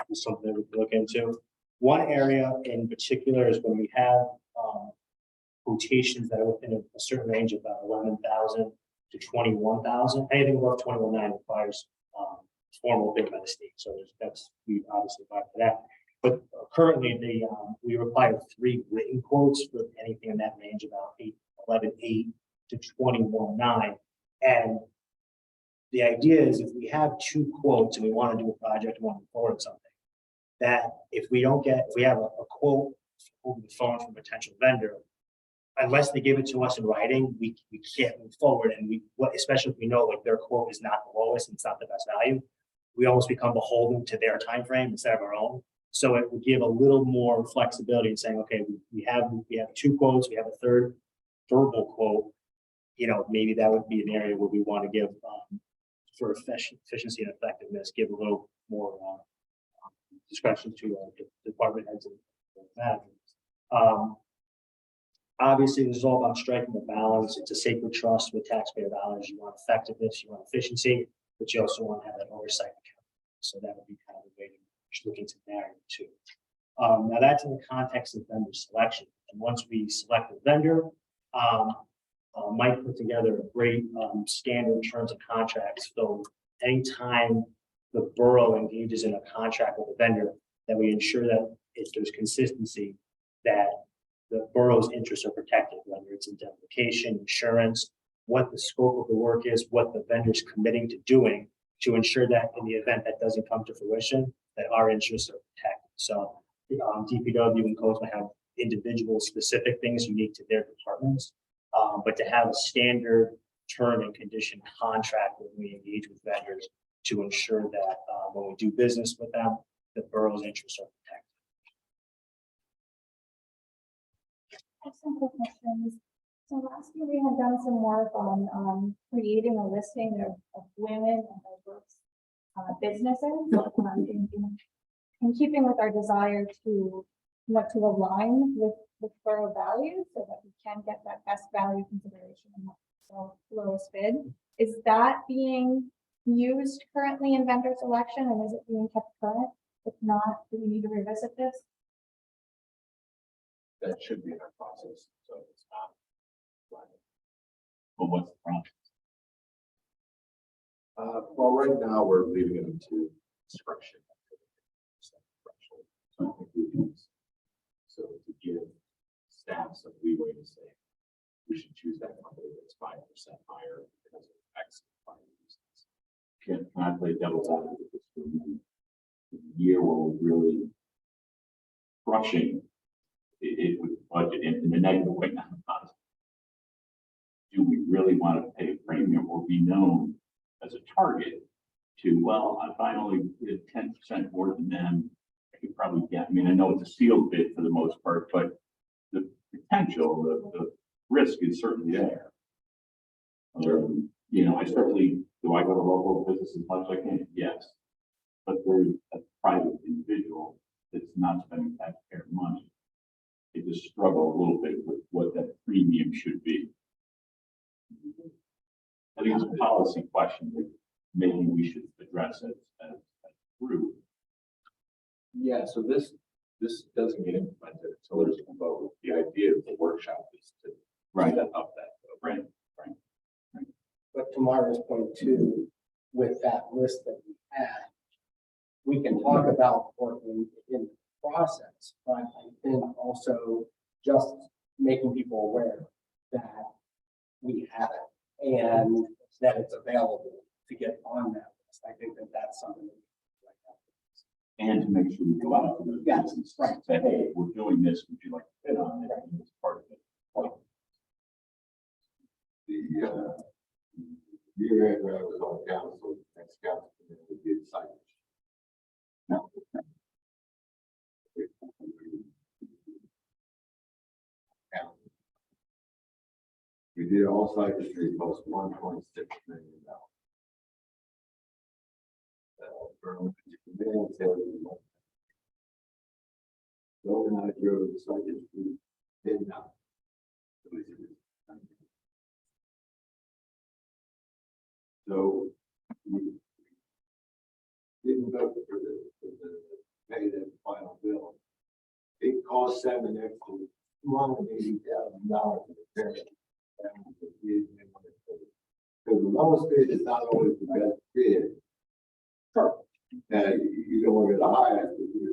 is something that we can look into. One area in particular is when we have quotations that are within a certain range of about 11,000 to 21,000. Anything above 21,900 requires formal bid by the state. So we obviously apply for that. But currently we require 3 written quotes for anything in that range, about 11,800 to 21,900. And the idea is if we have 2 quotes and we want to do a project, we want to move forward something, that if we have a quote over the phone from a potential vendor, unless they give it to us in writing, we can't move forward. And especially if we know like their quote is not the lowest and it's not the best value, we almost become beholden to their time frame instead of our own. So it would give a little more flexibility in saying, okay, we have 2 quotes, we have a 3rd verbal quote. You know, maybe that would be an area where we want to give for efficiency and effectiveness, give a little more discretion to department heads and managers. Obviously, this is all about striking the balance. It's a sacred trust with taxpayer dollars. You want effectiveness, you want efficiency, but you also want to have that oversight. So that would be kind of the way to look into marry the 2. Now that's in the context of vendor selection. And once we select a vendor, Mike put together a great standard terms of contracts. So anytime the borough engages in a contract with a vendor, that we ensure that if there's consistency, that the borough's interests are protected, whether it's indemnification, insurance, what the scope of the work is, what the vendor's committing to doing to ensure that in the event that doesn't come to fruition, that our interests are protected. So DPW and codes might have individual specific things unique to their departments, but to have a standard term and condition contract when we engage with vendors to ensure that when we do business with them, the borough's interests are protected. I have some quick questions. So last year we had done some work on creating a listing of women and diverse businesses in keeping with our desire to want to align with borough values so that we can get that best value consideration and the lowest bid. Is that being used currently in vendor selection and is it being kept current? If not, do we need to revisit this? That should be in our process, so it's not. But what's the problem? Well, right now we're leaving it to discretion. So I think we can, so to give staff some leeway to say, we should choose that company that's 5% higher because of X. Can I play devil's advocate this for the year where we're really crushing it with budget in the negative way, not the positive? Do we really want to pay a premium or be known as a target to, well, if I only did 10% more than them, I could probably get, I mean, I know it's a sealed bid for the most part, but the potential, the risk is certainly there. You know, I certainly, do I go to local business as much as I can? Yes. But there's a private individual that's not spending taxpayer money. They just struggle a little bit with what that premium should be. I think it's a policy question that maybe we should address as a group. Yeah, so this doesn't get implemented until there's a vote. The idea of the workshop is to set up that vote. Right. But to Mara's point too, with that list that we had, we can talk about working in the process, but I think also just making people aware that we have it and that it's available to get on that list. I think that that's something. And to make sure we go out to the Yes, business right. and say, hey, we're doing this, would you like to fit on it? And it's part of it. The year after I was on council, next council, we did signage. No. We did all signage street cost $1.6 million. Bill and I drove the signage street midnight. So we didn't vote for the pay that final bill. It cost $780,000 to repair it. Because the lowest bid is not always the best bid. Sure. You don't want to get the highest, but your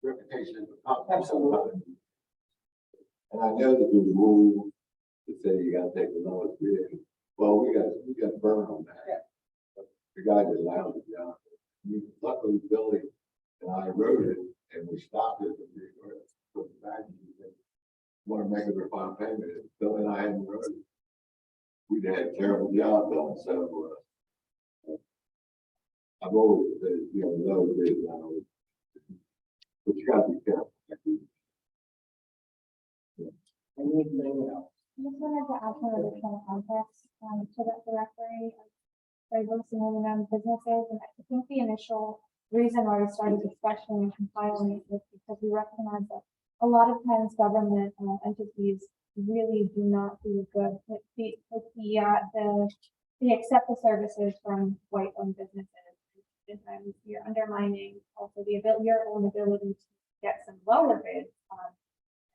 reputation as a company. Absolutely. And I know that there's a rule that say you gotta take the lowest bid. Well, we got burned on that. Yeah. But the guy that allowed it down. We luckily Billy and I wrote it and we stopped it and we put it back. Want to make it a final payment. If Billy and I hadn't wrote it, we'd had a terrible job done. So I've always said, you know, low bid, not always. But you gotta be careful. Anything else? I just wanted to add some additional context to that directory of diverse and women-owned businesses. And I think the initial reason why we started discussion and compiling it was because we recognize that a lot of times government entities really do not do good with they accept the services from white-owned businesses. Sometimes you're undermining also your own ability to get some lower bids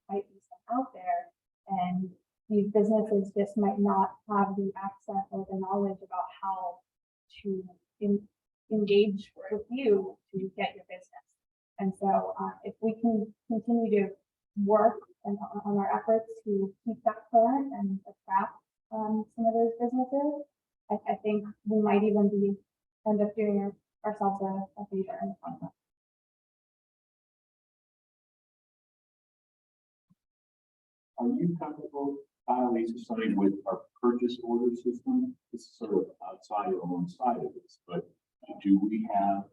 might be some out there. And these businesses just might not have the access or the knowledge about how to engage with you to get your business. And so if we can continue to work on our efforts to keep that current and attract some of those businesses, I think we might even end up doing ourselves a favor in the process. Are you comfortable, Lisa, starting with our purchase order system? This is sort of outside or alongside of this, but do we have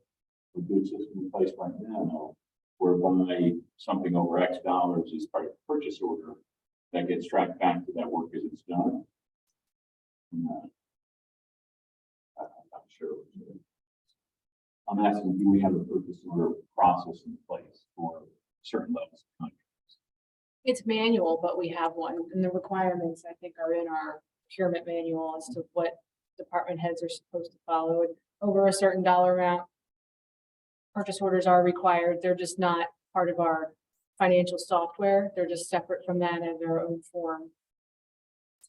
a good system in place right now whereby something over X dollars is part of the purchase order that gets tracked back to that work as it's done? I'm not sure. I'm asking, do we have a purchase order process in place for certain levels of contracts? It's manual, but we have one, and the requirements, I think, are in our procurement manual as to what department heads are supposed to follow. Over a certain dollar amount, purchase orders are required. They're just not part of our financial software. They're just separate from that in their own form.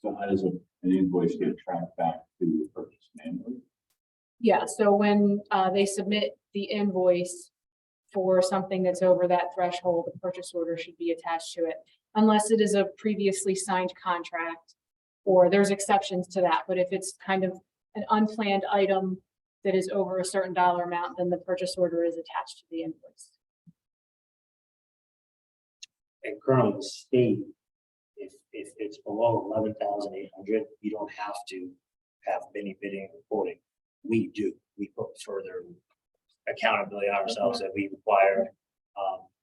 So how does an invoice get tracked back to the purchase manually? Yeah, so when they submit the invoice for something that's over that threshold, the purchase order should be attached to it, unless it is a previously signed contract, or there's exceptions to that. But if it's kind of an unplanned item that is over a certain dollar amount, then the purchase order is attached to the invoice. And currently the state, if it's below 11,800, you don't have to have mini bidding and reporting. we do. We put further accountability on ourselves that we require,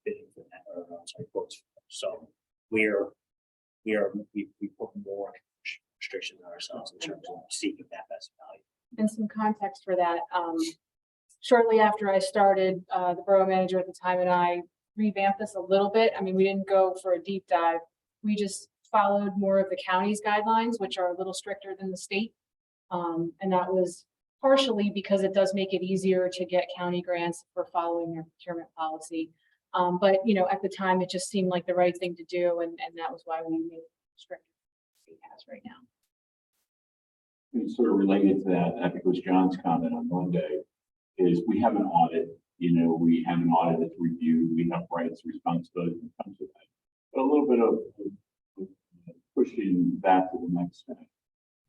bidding for that, or, sorry, quotes. For that. So we put more restrictions on ourselves in terms of seeking that best value. And some context for that, shortly after I started, the borough manager at the time and I revamped this a little bit. I mean, we didn't go for a deep dive. We just followed more of the county's guidelines, which are a little stricter than the state. And that was partially because it does make it easier to get county grants for following their procurement policy. But, you know, at the time, it just seemed like the right thing to do, and that was why we made it stricter than it has right now. And sort of related to that, I think it was John's comment on Monday, is we have an audit, you know, we have an audit that's reviewed, we have rights, responsibilities that comes with that. But a little bit of pushing that to the next step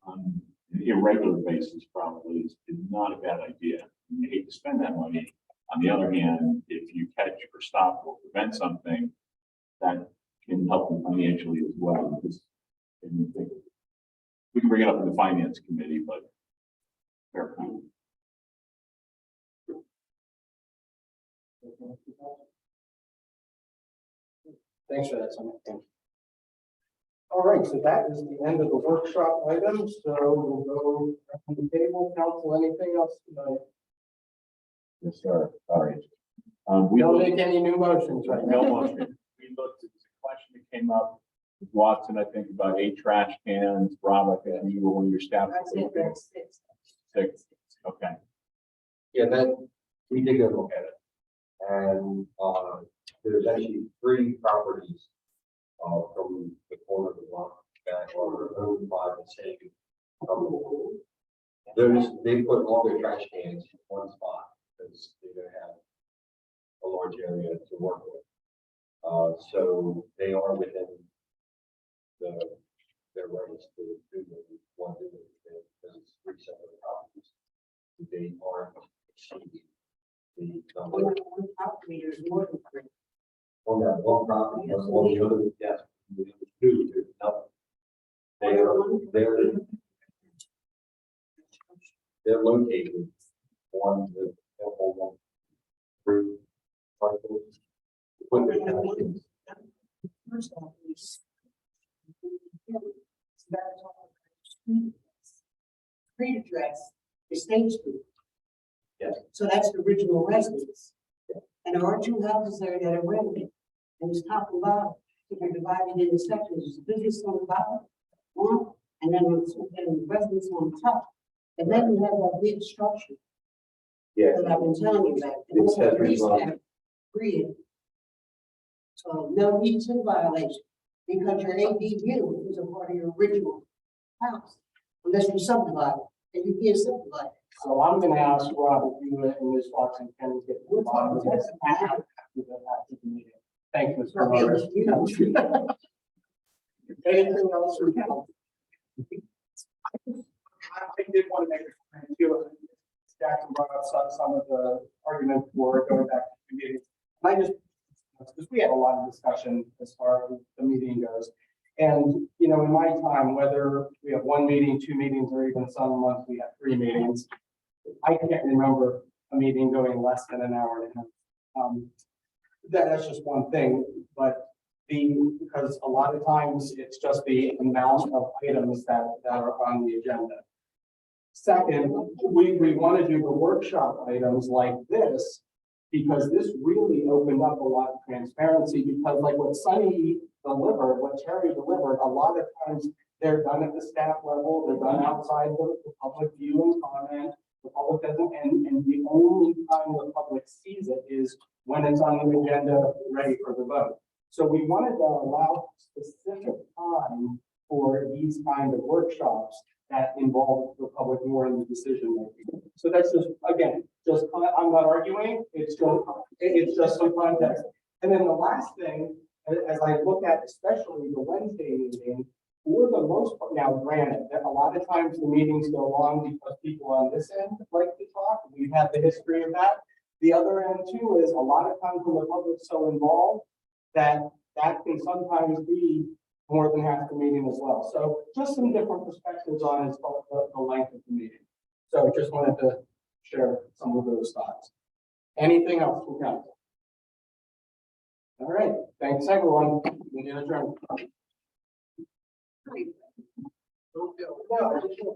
on an irregular basis probably is not a bad idea. You hate to spend that money. On the other hand, if you catch or stop or prevent something, that can help them financially as well. Because we can bring it up in the finance committee, but fair point. Thanks for that, Simon. Thank you. All right, so that is the end of the workshop items. So we'll go on the table. Council, anything else tonight? Yes, sir. Sorry. We don't make any new motions right now. No motion. We looked at the question that came up with Watson, I think, about 8 trash cans. Rob, I think you were one of your staff. Six. Okay. Yeah, that, we did go look at it. And, there's actually 3 properties, from the corner of the block that are owned by the same company. They put all their trash cans in one spot because they're gonna have a large area to work with. So they are within their rights to do what we want to do because it's 3 separate properties. They are exceeding the number. One property, there's more than 3. On that one property, that's all the other, yes, we do, there's nothing. They're located on the temple one through parcels. When they're having- First off, is street address is State Street. Yes. So that's the original residence. And there are 2 houses there that are rented. And it's top and bottom. If you're divided into sections, there's a business on the bottom, one, and then the residence on top. And then you have that big structure Yeah. that I've been telling you about. And It also says the police responsible. have agreed. So no E2 violation, because your ADU is a part of your original house, unless you subdivide, and you can't subdivide. So I'm going to ask Rob if you and Ms. Watson can get to the bottom of this after the meeting. Thank you, Mr. Morris. Anything else from council? I did want to make a comment too. Jackson brought up some of the arguments for going back to the meeting. I just, because we had a lot of discussion as far as the meeting goes. And, you know, in my time, whether we have 1 meeting, 2 meetings, or even some months we have 3 meetings, I can't remember a meeting going less than an hour and a half. That's just one thing, but because a lot of times it's just the amount of items that are on the agenda. Second, we want to do the workshop items like this because this really opened up a lot of transparency because like what Sunny delivered, what Terry delivered, a lot of times they're done at the staff level, they're done outside the public view and comment. The public doesn't, and the only time the public sees it is when it's on the agenda, ready for the vote. So we wanted to allow specific time for these kind of workshops that involve the public more in the decision making. So that's just, again, I'm not arguing, it's just some context. And then the last thing, as I look at especially the Wednesday meeting, for the most part, now granted, that a lot of times the meetings go long because people on this end like to talk. We've had the history of that. The other end too is a lot of times when the public's so involved that can sometimes be more than half the meeting as well. So just some different perspectives on the length of the meeting. So just wanted to share some of those thoughts. Anything else from council? All right, thanks everyone. Meeting adjourned. No, I can't.